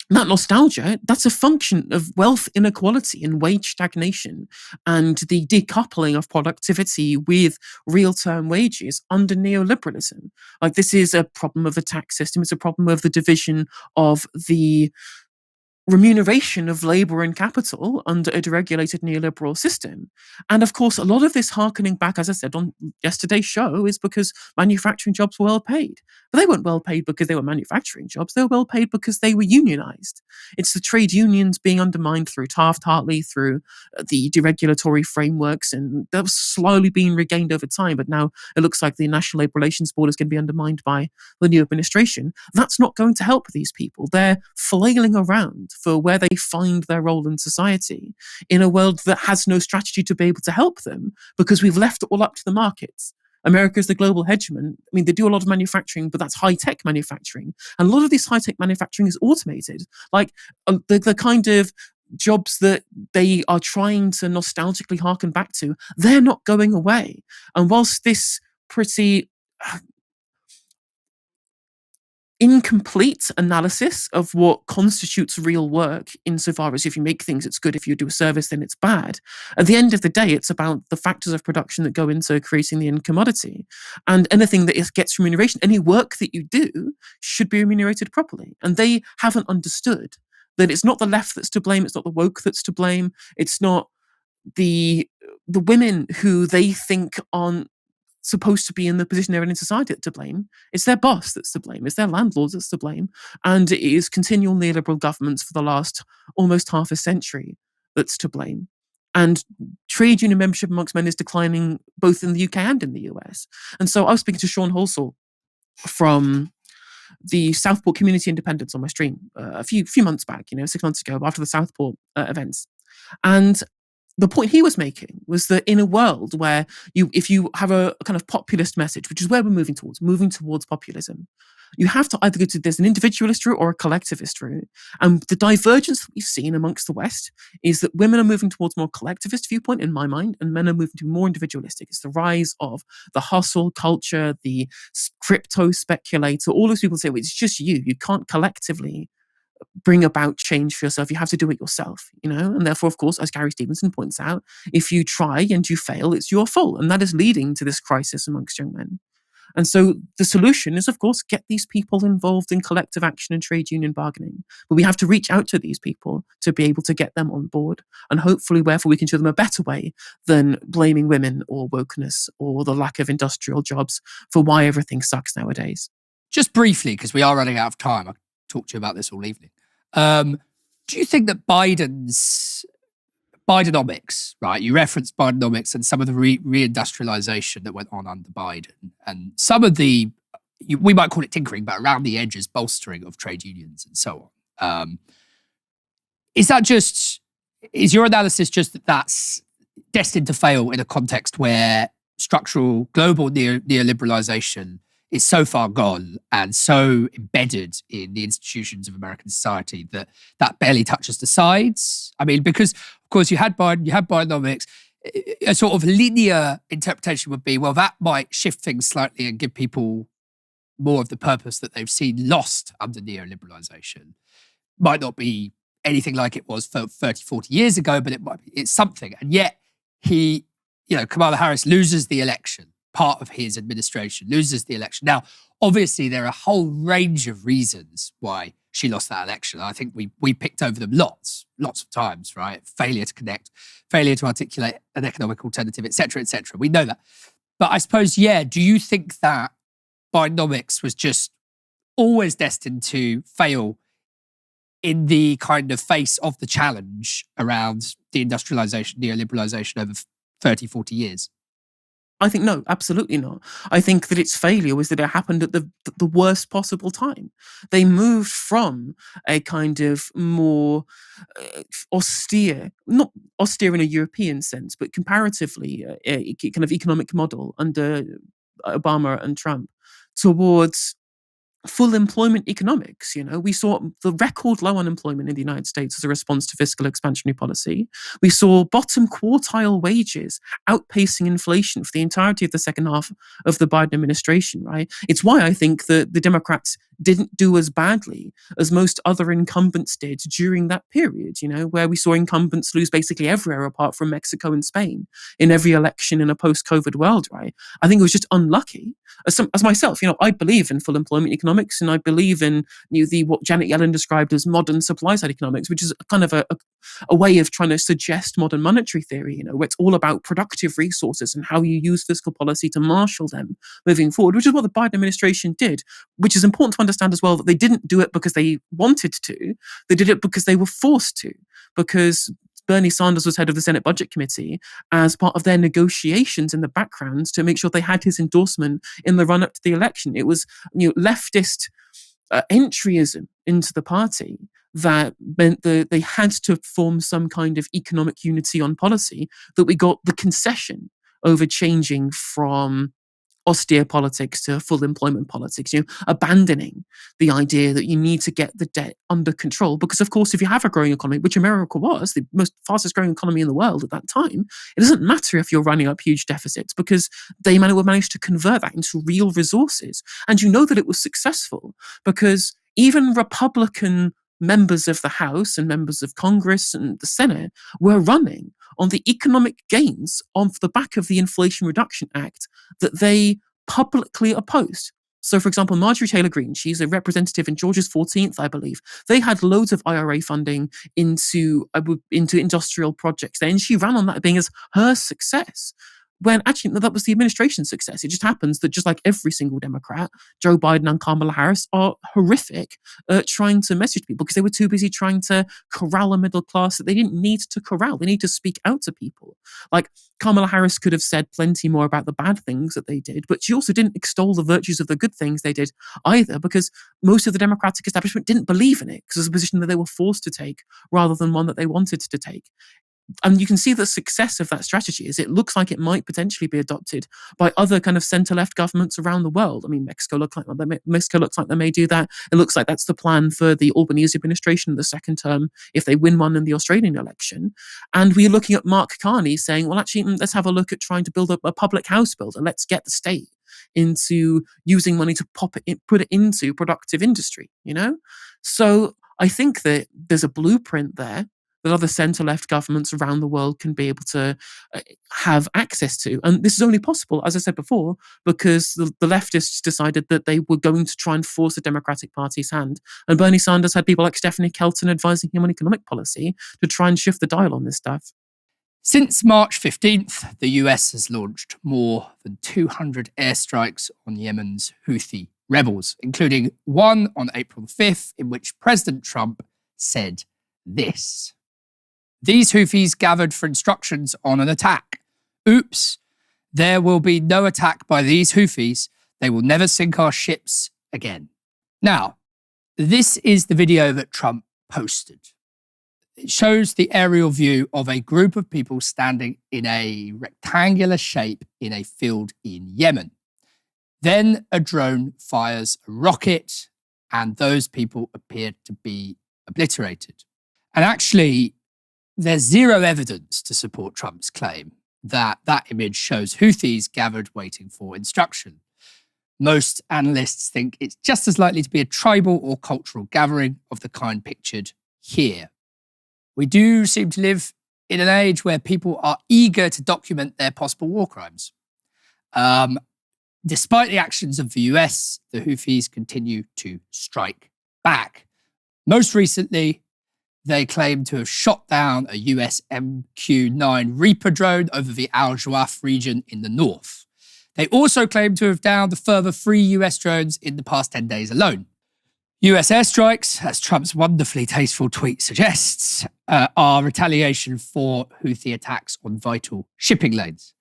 that nostalgia, that's a function of wealth inequality and wage stagnation and the decoupling of productivity with real-term wages under neoliberalism. Like, this is a problem of the tax system. It's a problem of the division of the remuneration of labor and capital under a deregulated neoliberal system. And of course, a lot of this harkening back, as I said on yesterday's show, is because manufacturing jobs were well paid. But they weren't well paid because they were manufacturing jobs. They were well paid because they were unionized. It's the trade unions being undermined through Taft-Hartley, through the deregulatory frameworks, and that was slowly being regained over time. But now it looks like the National Labour Relations Board is going to be undermined by the new administration. That's not going to help these people. They're flailing around for where they find their role in society in a world that has no strategy to be able to help them, because we've left it all up to the markets. America's the global hegemon. I mean, they do a lot of manufacturing, but that's high-tech manufacturing. And a lot of this high-tech manufacturing is automated. Like the kind of jobs that they are trying to nostalgically harken back to, they're not going away. And whilst this pretty incomplete analysis of what constitutes real work, insofar as if you make things, it's good. If you do a service, then it's bad. At the end of the day, it's about the factors of production that go into creating the end commodity. And anything that gets remuneration, any work that you do, should be remunerated properly. And they haven't understood that it's not the left that's to blame, it's not the woke that's to blame, it's not the women who they think aren't supposed to be in the position they're in society to blame. It's their boss that's to blame. It's their landlords that's to blame. And it is continual neoliberal governments for the last almost half a century that's to blame. And trade union membership amongst men is declining both in the UK and in the US. And so I was speaking to Sean Halsall from the Southport Community Independence on my stream a few months back, 6 months ago, after the Southport events. And the point he was making was that in a world where if you have a kind of populist message, which is where we're moving towards populism, you have to either there's an individualist route or a collectivist route. And the divergence that we've seen amongst the West is that women are moving towards more collectivist viewpoint, in my mind, and men are moving to more individualistic. It's the rise of the hustle culture, the crypto speculator. All those people say, well, it's just you. You can't collectively bring about change for yourself. You have to do it yourself, and therefore, of course, as Gary Stevenson points out, if you try and you fail, it's your fault. And that is leading to this crisis amongst young men. And so the solution is, of course, get these people involved in collective action and trade union bargaining. But we have to reach out to these people to be able to get them on board. And hopefully, therefore, we can show them a better way than blaming women or wokeness or the lack of industrial jobs for why everything sucks nowadays. Just briefly, because we are running out of time, I talked to you about this all evening. Do you think that Bidenomics, right? You referenced Bidenomics and some of the reindustrialization that went on under Biden, and some of the, we might call it tinkering, but around the edges, bolstering of trade unions and so on. Is your analysis just that that's destined to fail in a context where structural global neoliberalization is so far gone and so embedded in the institutions of American society that barely touches the sides? I mean, because of course you had Bidenomics. A sort of linear interpretation would be, well, that might shift things slightly and give people more of the purpose that they've seen lost under neoliberalization. Might not be anything like it was 30, 40 years ago, but it's something. And yet Kamala Harris loses the election. Part of his administration loses the election. Now, obviously, there are a whole range of reasons why she lost that election. I think we picked over them lots of times, right? Failure to connect, failure to articulate an economic alternative, et cetera, et cetera. We know that. But I suppose, do you think that Bidenomics was just always destined to fail in the kind of face of the challenge around deindustrialization, neoliberalization over 30, 40 years? I think no, absolutely not. I think that its failure was that it happened at the worst possible time. They moved from a kind of more austere, not austere in a European sense, but comparatively a kind of economic model under Obama and Trump towards full employment economics. We saw the record low unemployment in the United States as a response to fiscal expansionary policy. We saw bottom quartile wages outpacing inflation for the entirety of the second half of the Biden administration, right? It's why I think that the Democrats didn't do as badly as most other incumbents did during that period, where we saw incumbents lose basically everywhere apart from Mexico and Spain in every election in a post-COVID world, right? I think it was just unlucky. As myself, I believe in full employment economics economics, and I believe in what Janet Yellen described as modern supply side economics, which is kind of a way of trying to suggest modern monetary theory, where it's all about productive resources and how you use fiscal policy to marshal them moving forward, which is what the Biden administration did, which is important to understand as well, that they didn't do it because they wanted to, they did it because they were forced to, because Bernie Sanders was head of the Senate Budget Committee as part of their negotiations in the background to make sure they had his endorsement in the run-up to the election. It was leftist entryism into the party that meant that they had to form some kind of economic unity on policy, that we got the concession over changing from austere politics to full employment politics, abandoning the idea that you need to get the debt under control. Because, of course, if you have a growing economy, which America was, the most fastest growing economy in the world at that time, it doesn't matter if you're running up huge deficits, because they managed to convert that into real resources. And you know that it was successful because even Republican members of the House and members of Congress and the Senate were running on the economic gains off the back of the Inflation Reduction Act that they publicly opposed. So, for example, Marjorie Taylor Greene, she's a representative in Georgia's 14th, I believe. They had loads of IRA funding into industrial projects there, and she ran on that being as her success. When actually, that was the administration's success. It just happens that just like every single Democrat, Joe Biden and Kamala Harris are horrific at trying to message people because they were too busy trying to corral a middle class that they didn't need to corral. They need to speak out to people. Like Kamala Harris could have said plenty more about the bad things that they did, but she also didn't extol the virtues of the good things they did either, because most of the Democratic establishment didn't believe in it because it was a position that they were forced to take rather than one that they wanted to take. And you can see the success of that strategy is it looks like it might potentially be adopted by other kind of center-left governments around the world. I mean, Mexico looks like they may do that. It looks like that's the plan for the Albanese administration in the second term if they win one in the Australian election. And we're looking at Mark Carney saying, well, actually, let's have a look at trying to build up a public house builder. Let's get the state into using money to put it into productive industry, So I think that there's a blueprint there that other centre-left governments around the world can be able to have access to. And this is only possible, as I said before, because the leftists decided that they were going to try and force the Democratic Party's hand. And Bernie Sanders had people like Stephanie Kelton advising him on economic policy to try and shift the dial on this stuff. Since March 15th, the US has launched more than 200 airstrikes on Yemen's Houthi rebels, including one on April 5th, in which President Trump said this: "These Houthis gathered for instructions on an attack. Oops, there will be no attack by these Houthis. They will never sink our ships again." Now, this is the video that Trump posted. It shows the aerial view of a group of people standing in a rectangular shape in a field in Yemen. Then a drone fires a rocket, and those people appear to be obliterated. And actually, there's zero evidence to support Trump's claim that that image shows Houthis gathered waiting for instruction. Most analysts think it's just as likely to be a tribal or cultural gathering of the kind pictured here. We do seem to live in an age where people are eager to document their possible war crimes. Despite the actions of the US, the Houthis continue to strike back. Most recently, they claim to have shot down a US MQ-9 Reaper drone over the Al-Jawaf region in the north. They also claim to have downed a further 3 US drones in the past 10 days alone. US airstrikes, as Trump's wonderfully tasteful tweet suggests, are retaliation for Houthi attacks on vital shipping lanes.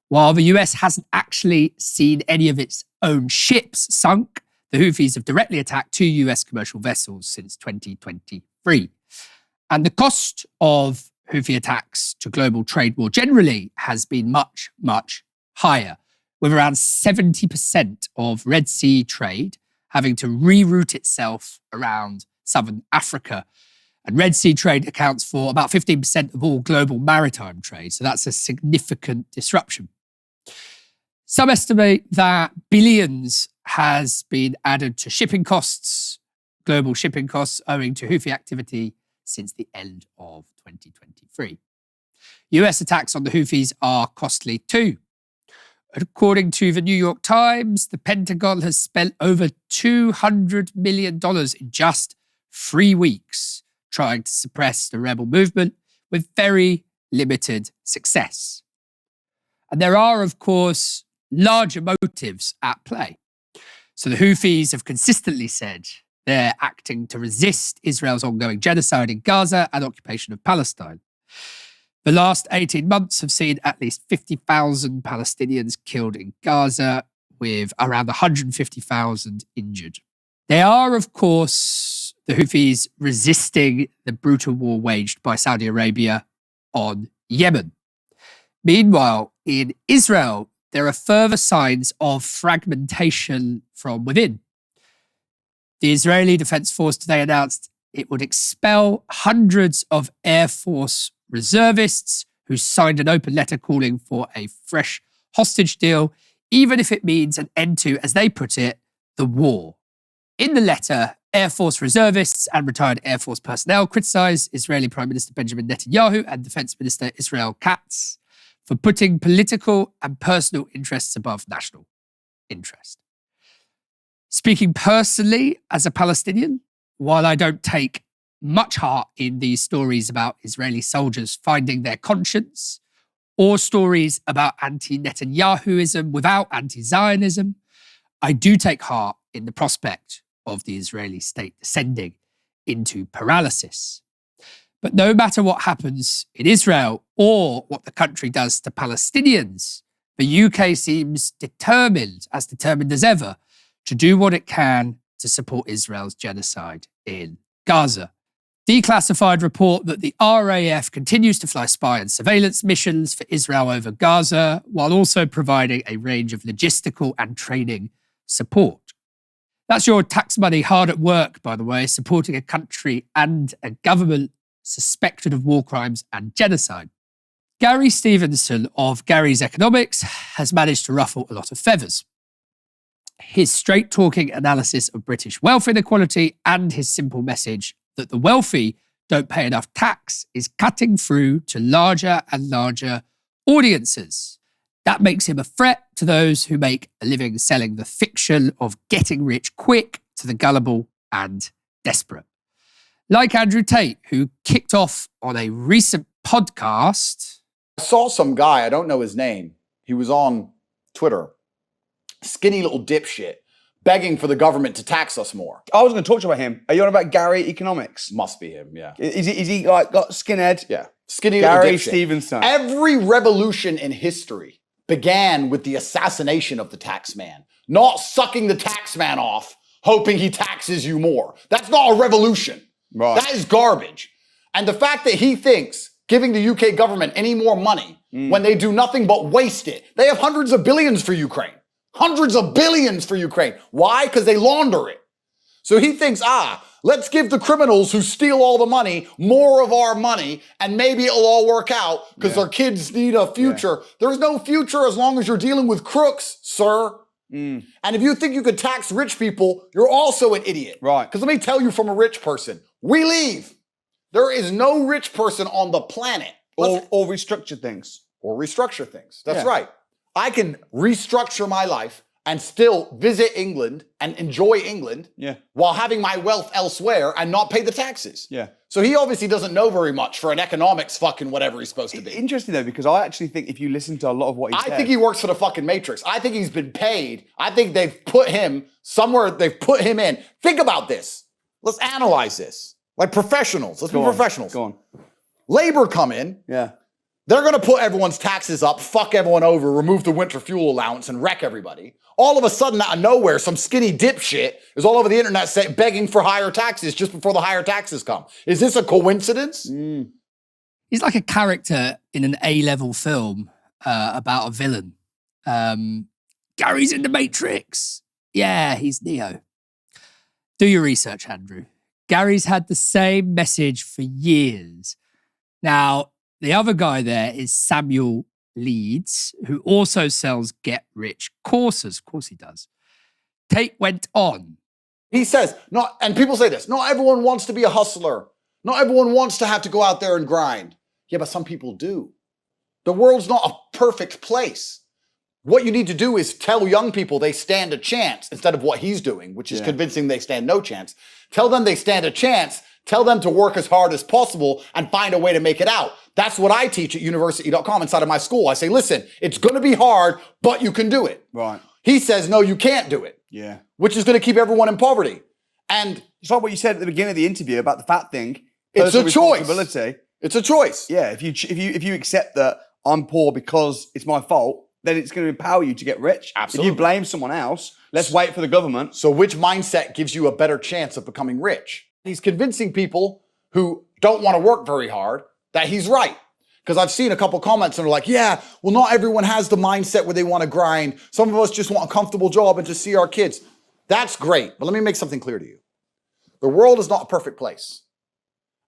While the US hasn't actually seen any of its own ships sunk, the Houthis have directly attacked 2 US commercial vessels since 2023. And the cost of Houthi attacks to global trade more generally has been much, much higher, with around 70% of Red Sea trade having to reroute itself around southern Africa. And Red Sea trade accounts for about 15% of all global maritime trade, so that's a significant disruption. Some estimate that billions has been added to shipping costs, global shipping costs, owing to Houthi activity since the end of 2023. US attacks on the Houthis are costly too. According to the New York Times, the Pentagon has spent over $200 million in just 3 weeks trying to suppress the rebel movement with very limited success. And there are, of course, larger motives at play. So the Houthis have consistently said they're acting to resist Israel's ongoing genocide in Gaza and occupation of Palestine. The last 18 months have seen at least 50,000 Palestinians killed in Gaza, with around 150,000 injured. They are, of course, the Houthis resisting the brutal war waged by Saudi Arabia on Yemen. Meanwhile, in Israel, there are further signs of fragmentation from within. The Israeli Defense Force today announced it would expel hundreds of Air Force reservists who signed an open letter calling for a fresh hostage deal, even if it means an end to, as they put it, the war. In the letter, Air Force reservists and retired Air Force personnel criticized Israeli Prime Minister Benjamin Netanyahu and Defense Minister Israel Katz for putting political and personal interests above national interest. Speaking personally as a Palestinian, while I don't take much heart in these stories about Israeli soldiers finding their conscience, or stories about anti-Netanyahuism without anti-Zionism, I do take heart in the prospect of the Israeli state descending into paralysis. But no matter what happens in Israel or what the country does to Palestinians, the UK seems determined as ever, to do what it can to support Israel's genocide in Gaza. Declassified report that the RAF continues to fly spy and surveillance missions for Israel over Gaza, while also providing a range of logistical and training support. That's your tax money hard at work, by the way, supporting a country and a government suspected of war crimes and genocide. Gary Stevenson of Gary's Economics has managed to ruffle a lot of feathers. His straight-talking analysis of British wealth inequality and his simple message that the wealthy don't pay enough tax is cutting through to larger and larger audiences. That makes him a threat to those who make a living selling the fiction of getting rich quick to the gullible and desperate. Like Andrew Tate, who kicked off on a recent podcast. I saw some guy, I don't know his name, he was on Twitter, skinny little dipshit, begging for the government to tax us more. I was going to talk to you about him. Are you on about Gary Economics? Must be him, yeah. Is he like got skinhead? Yeah. Skinny Gary little dipshit. Stevenson. Every revolution in history began with the assassination of the tax man, not sucking the tax man off, hoping he taxes you more. That's not a revolution. Right. That is garbage. And the fact that he thinks giving the UK government any more money when they do nothing but waste it. They have hundreds of billions for Ukraine. Hundreds of billions for Ukraine. Why? Because they launder it. So he thinks, let's give the criminals who steal all the money more of our money and maybe it'll all work out because our kids need a future. Yeah. There's no future as long as you're dealing with crooks, sir. And if you think you could tax rich people, you're also an idiot. Right. Because let me tell you from a rich person, we leave. There is no rich person on the planet. Or restructure things. Or restructure things. That's right. I can restructure my life and still visit England and enjoy England while having my wealth elsewhere and not pay the taxes. Yeah. So he obviously doesn't know very much for an economics fucking whatever he's supposed to be. Interesting though, because I actually think if you listen to a lot of what he said... I think he works for the fucking Matrix. I think he's been paid. I think they've put him somewhere, they've put him in. Think about this. Let's analyze this. Like professionals. Let's be professionals. Go on. Labor come in. Yeah. They're going to put everyone's taxes up, fuck everyone over, remove the winter fuel allowance, and wreck everybody. All of a sudden, out of nowhere, some skinny dipshit is all over the internet begging for higher taxes just before the higher taxes come. Is this a coincidence? He's like a character in an A-level film about a villain. Gary's in the Matrix. Yeah, he's Neo. Do your research, Andrew. Gary's had the same message for years. Now, the other guy there is Samuel Leeds, who also sells get-rich courses. Of course he does. Tate went on. He says, and people say this, not everyone wants to be a hustler. Not everyone wants to have to go out there and grind. Yeah, but some people do. The world's not a perfect place. What you need to do is tell young people they stand a chance instead of what he's doing, which is convincing they stand no chance. Tell them they stand a chance. Tell them to work as hard as possible and find a way to make it out. That's what I teach at university.com inside of my school. I say, listen, it's going to be hard, but you can do it. Right. He says, no, you can't do it. Yeah. Which is going to keep everyone in poverty. And it's like what you said at the beginning of the interview about the fat thing. It's a choice. Responsibility. It's a choice. Yeah. If you accept that I'm poor because it's my fault, then it's going to empower you to get rich. Absolutely. If you blame someone else, let's wait for the government. So which mindset gives you a better chance of becoming rich? He's convincing people who don't want to work very hard that he's right. Because I've seen a couple comments and they're like, yeah, well, not everyone has the mindset where they want to grind. Some of us just want a comfortable job and to see our kids. That's great. But let me make something clear to you. The world is not a perfect place.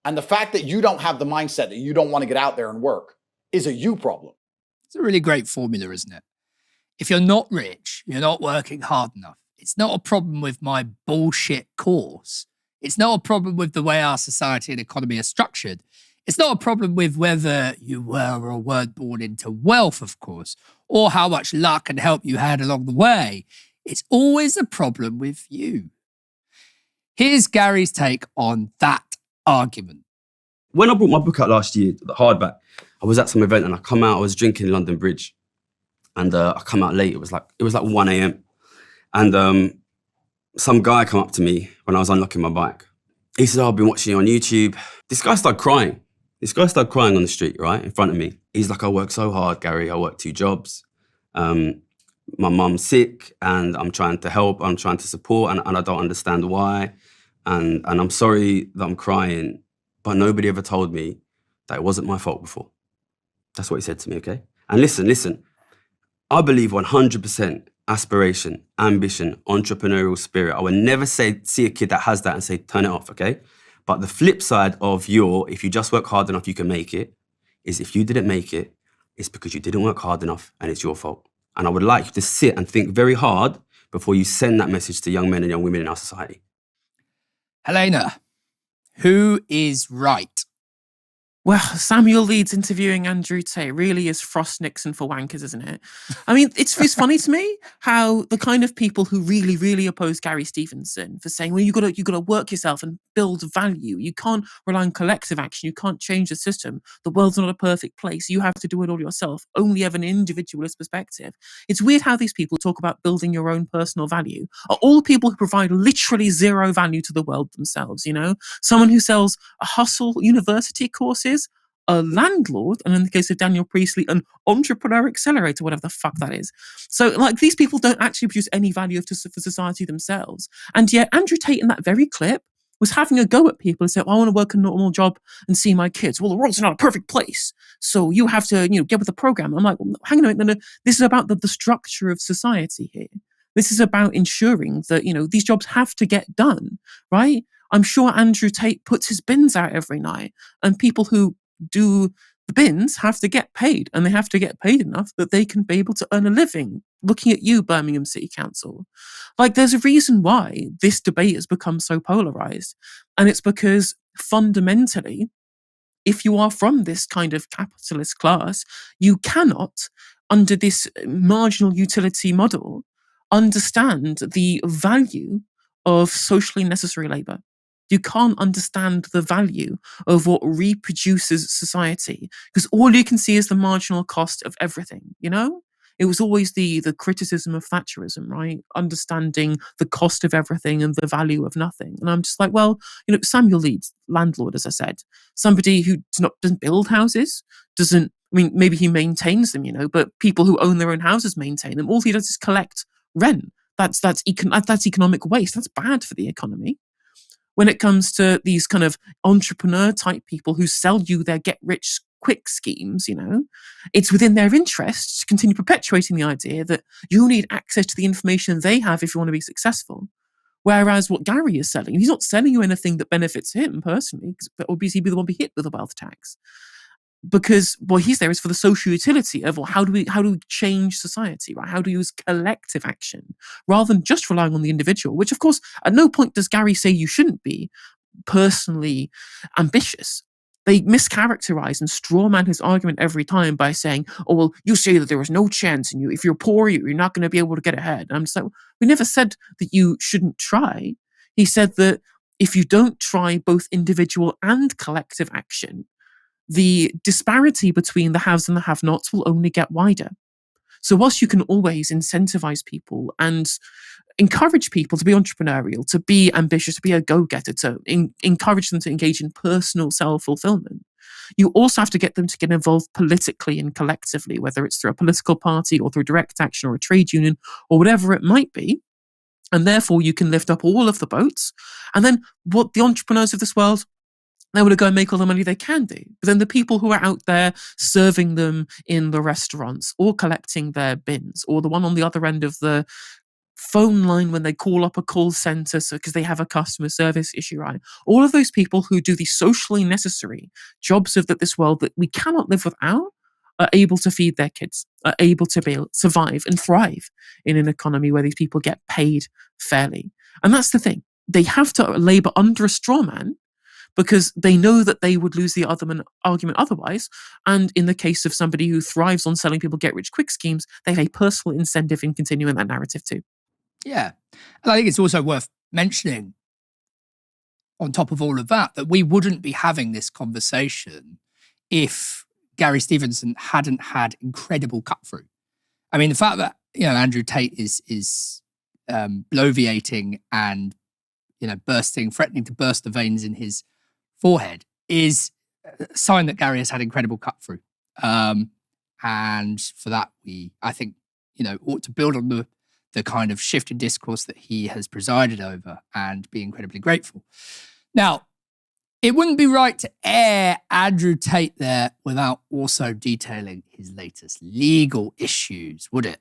And the fact that you don't have the mindset that you don't want to get out there and work is a you problem. It's a really great formula, isn't it? If you're not rich, you're not working hard enough. It's not a problem with my bullshit course. It's not a problem with the way our society and economy are structured. It's not a problem with whether you were or weren't born into wealth, of course, or how much luck and help you had along the way. It's always a problem with you. Here's Gary's take on that argument. When I brought my book out last year, the hardback, I was at some event and I come out, I was drinking London Bridge. And I come out late, it was like 1 a.m. And some guy come up to me when I was unlocking my bike. He said, I've been watching you on YouTube. This guy started crying. On the street, right, in front of me. He's like, I work so hard, Gary. I work 2 jobs. My mum's sick and I'm trying to help. I'm trying to support and I don't understand why. And I'm sorry that I'm crying, but nobody ever told me that it wasn't my fault before. That's what he said to me, okay? And listen. I believe 100% aspiration, ambition, entrepreneurial spirit. I would never see a kid that has that and say, turn it off, okay? But the flip side of if you just work hard enough, you can make it, is if you didn't make it, it's because you didn't work hard enough and it's your fault. And I would like you to sit and think very hard before you send that message to young men and young women in our society. Helena, who is right? Well, Samuel Leeds interviewing Andrew Tate really is Frost Nixon for wankers, isn't it? I mean, it's funny to me how the kind of people who really, really oppose Gary Stevenson for saying, well, you gotta work yourself and build value. You can't rely on collective action. You can't change the system. The world's not a perfect place. You have to do it all yourself. Only have an individualist perspective. It's weird how these people talk about building your own personal value are all people who provide literally zero value to the world themselves, you know? Someone who sells a hustle university courses, a landlord, and in the case of Daniel Priestley, an entrepreneur accelerator, whatever the fuck that is. So, like, these people don't actually produce any value for society themselves. And yet, Andrew Tate in that very clip was having a go at people and said, I want to work a normal job and see my kids. Well, the world's not a perfect place, so you have to, get with the program. I'm like, well, hang on a minute, no. This is about the structure of society here. This is about ensuring that, these jobs have to get done, right? I'm sure Andrew Tate puts his bins out every night, and people who do the bins have to get paid, and they have to get paid enough that they can be able to earn a living. Looking at you, Birmingham City Council. Like, there's a reason why this debate has become so polarized. And it's because fundamentally, if you are from this kind of capitalist class, you cannot, under this marginal utility model, understand the value of socially necessary labor. You can't understand the value of what reproduces society because all you can see is the marginal cost of everything, It was always the criticism of Thatcherism, right? Understanding the cost of everything and the value of nothing. And I'm just like, well, Samuel Leeds, landlord, as I said, somebody who doesn't build houses, maybe he maintains them, but people who own their own houses maintain them. All he does is collect rent. That's economic waste. That's bad for the economy. When it comes to these kind of entrepreneur type people who sell you their get rich quick schemes, it's within their interests to continue perpetuating the idea that you need access to the information they have if you want to be successful. Whereas what Gary is selling, he's not selling you anything that benefits him personally, but obviously he'd be the one be hit with a wealth tax. Because what he's there is for the social utility of how do we change society, right? How do we use collective action rather than just relying on the individual, which of course at no point does Gary say you shouldn't be personally ambitious. they mischaracterize and strawman his argument every time by saying, oh, well, you say that there was no chance, and if you're poor, you're not going to be able to get ahead. And I'm just like, we never said that you shouldn't try. He said that if you don't try both individual and collective action, the disparity between the haves and the have-nots will only get wider. So whilst you can always incentivize people and encourage people to be entrepreneurial, to be ambitious, to be a go-getter, to encourage them to engage in personal self-fulfillment, you also have to get them to get involved politically and collectively, whether it's through a political party or through direct action or a trade union or whatever it might be. And therefore, you can lift up all of the boats. And then what the entrepreneurs of this world, they want to go and make all the money they can do. But then the people who are out there serving them in the restaurants or collecting their bins, or the one on the other end of the phone line when they call up a call center because they have a customer service issue, right? All of those people who do the socially necessary jobs of this world that we cannot live without are able to feed their kids, are able to survive and thrive in an economy where these people get paid fairly. And that's the thing. They have to labor under a straw man because they know that they would lose the argument otherwise. And in the case of somebody who thrives on selling people get-rich-quick schemes, they have a personal incentive in continuing that narrative too. Yeah. And I think it's also worth mentioning, on top of all of that, that we wouldn't be having this conversation if Gary Stevenson hadn't had incredible cut-through. I mean, the fact that, Andrew Tate is bloviating and, threatening to burst the veins in his forehead is a sign that Gary has had incredible cut-through. And for that, I think, ought to build on the kind of shift in discourse that he has presided over and be incredibly grateful. Now, it wouldn't be right to air Andrew Tate there without also detailing his latest legal issues, would it?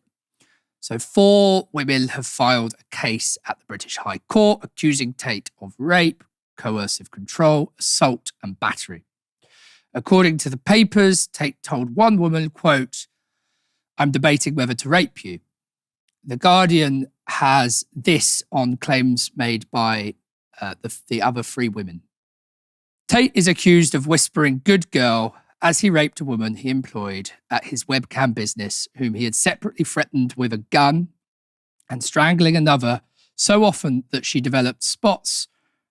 So 4 women have filed a case at the British High Court accusing Tate of rape, coercive control, assault and battery. According to the papers, Tate told one woman, quote, "I'm debating whether to rape you." The Guardian has this on claims made by the other 3 women. Tate is accused of whispering "good girl" as he raped a woman he employed at his webcam business, whom he had separately threatened with a gun and strangling another so often that she developed spots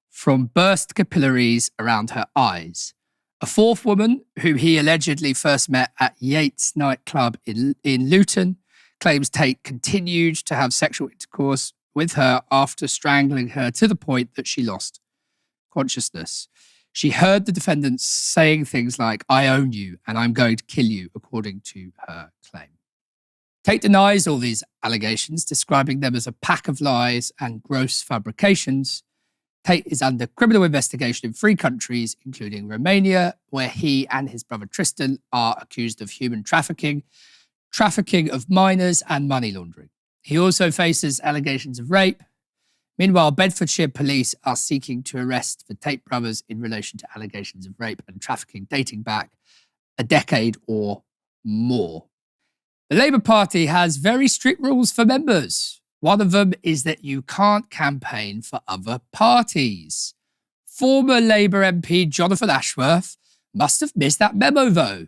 from burst capillaries around her eyes. A 4th woman, whom he allegedly first met at Yates nightclub in Luton, claims Tate continued to have sexual intercourse with her after strangling her to the point that she lost consciousness. She heard the defendants saying things like, "I own you and I'm going to kill you," according to her claim. Tate denies all these allegations, describing them as a pack of lies and gross fabrications. Tate is under criminal investigation in 3 countries, including Romania, where he and his brother Tristan are accused of human trafficking of minors and money laundering. He also faces allegations of rape. Meanwhile, Bedfordshire police are seeking to arrest the Tate brothers in relation to allegations of rape and trafficking dating back a decade or more. The Labour Party has very strict rules for members. One of them is that you can't campaign for other parties. Former Labour MP Jonathan Ashworth must have missed that memo, though.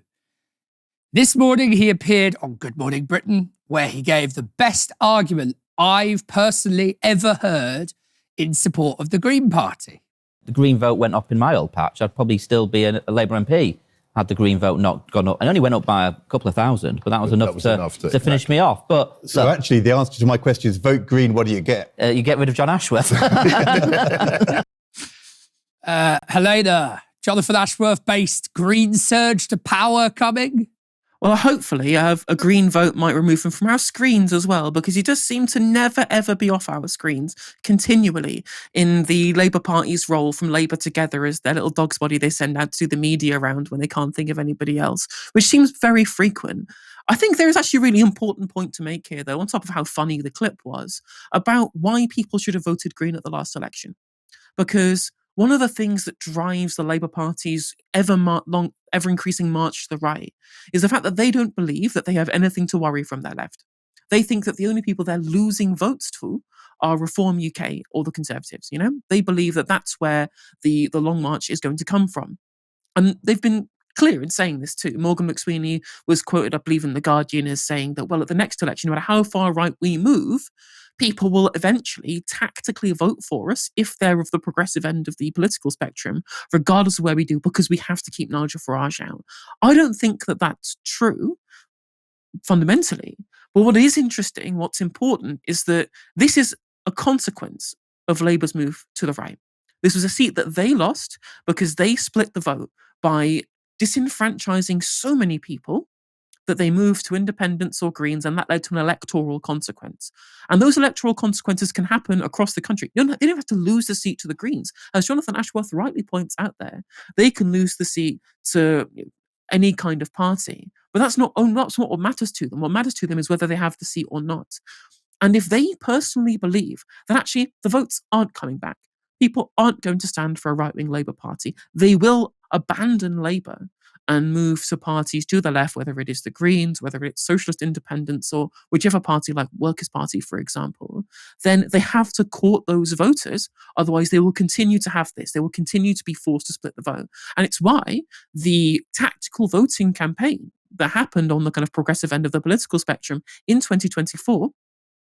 This morning, he appeared on Good Morning Britain, where he gave the best argument I've personally ever heard in support of the Green Party. The Green vote went up in my old patch. I'd probably still be a Labour MP had the Green vote not gone up. It only went up by a couple of thousand, but that was enough to finish me off. But so look, actually, the answer to my question is vote Green. What do you get? You get rid of John Ashworth. Helena, Jonathan Ashworth-based Green surge to power coming? Well, hopefully a Green vote might remove him from our screens as well, because he does seem to never, ever be off our screens continually in the Labour Party's role from Labour Together as their little dog's body they send out to the media around when they can't think of anybody else, which seems very frequent. I think there is actually a really important point to make here, though, on top of how funny the clip was, about why people should have voted Green at the last election. Because one of the things that drives the Labour Party's ever-increasing march to the right is the fact that they don't believe that they have anything to worry from their left. They think that the only people they're losing votes to are Reform UK or the Conservatives, They believe that that's where the Long March is going to come from. And they've been clear in saying this too. Morgan McSweeney was quoted, I believe, in The Guardian as saying that, well, at the next election, no matter how far right we move, people will eventually tactically vote for us if they're of the progressive end of the political spectrum, regardless of where we do, because we have to keep Nigel Farage out. I don't think that that's true, fundamentally. But what is interesting, what's important, is that this is a consequence of Labour's move to the right. This was a seat that they lost because they split the vote by disenfranchising so many people that they moved to independents or Greens, and that led to an electoral consequence. And those electoral consequences can happen across the country. They don't have to lose the seat to the Greens. As Jonathan Ashworth rightly points out there, they can lose the seat to any kind of party. But that's not what matters to them. What matters to them is whether they have the seat or not. And if they personally believe that actually the votes aren't coming back, people aren't going to stand for a right-wing Labour Party, they will abandon Labour and move to parties to the left, whether it is the Greens, whether it's Socialist Independents, or whichever party, like Workers' Party, for example, then they have to court those voters. Otherwise, they will continue to have this. They will continue to be forced to split the vote. And it's why the tactical voting campaign that happened on the kind of progressive end of the political spectrum in 2024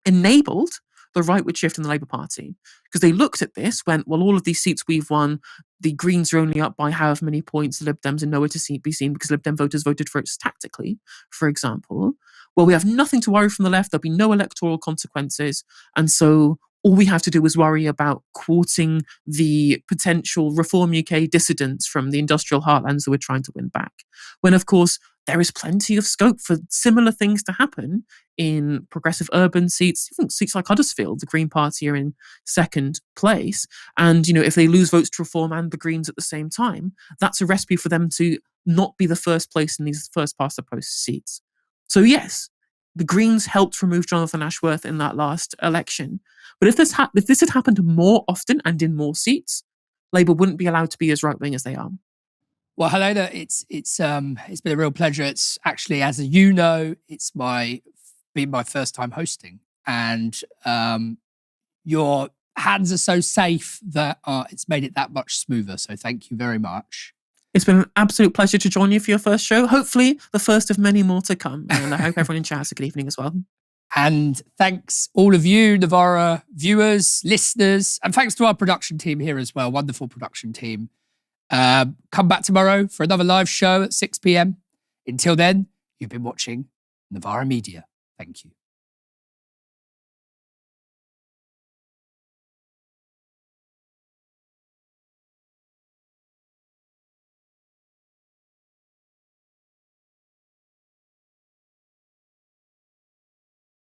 enabled the rightward shift in the Labour Party, because they looked at this, went, well, all of these seats we've won, the Greens are only up by however many points, the Lib Dems are nowhere to be seen because Lib Dem voters voted for it tactically, for example. Well, we have nothing to worry from the left, there'll be no electoral consequences, and so all we have to do is worry about courting the potential Reform UK dissidents from the industrial heartlands that we're trying to win back. When, of course, there is plenty of scope for similar things to happen in progressive urban seats. Even seats like Huddersfield, the Green Party are in second place. And, if they lose votes to Reform and the Greens at the same time, that's a recipe for them to not be the first place in these first past the post seats. So yes, the Greens helped remove Jonathan Ashworth in that last election. But if this had happened more often and in more seats, Labour wouldn't be allowed to be as right-wing as they are. Well, Helena, it's been a real pleasure. It's actually, as you know, it's been my first time hosting, and your hands are so safe that it's made it that much smoother. So thank you very much. It's been an absolute pleasure to join you for your first show. Hopefully, the first of many more to come. And I hope everyone in chat has a good evening as well. And thanks all of you, Novara viewers, listeners, and thanks to our production team here as well. Wonderful production team. Come back tomorrow for another live show at 6 p.m. Until then, you've been watching Novara Media. Thank you.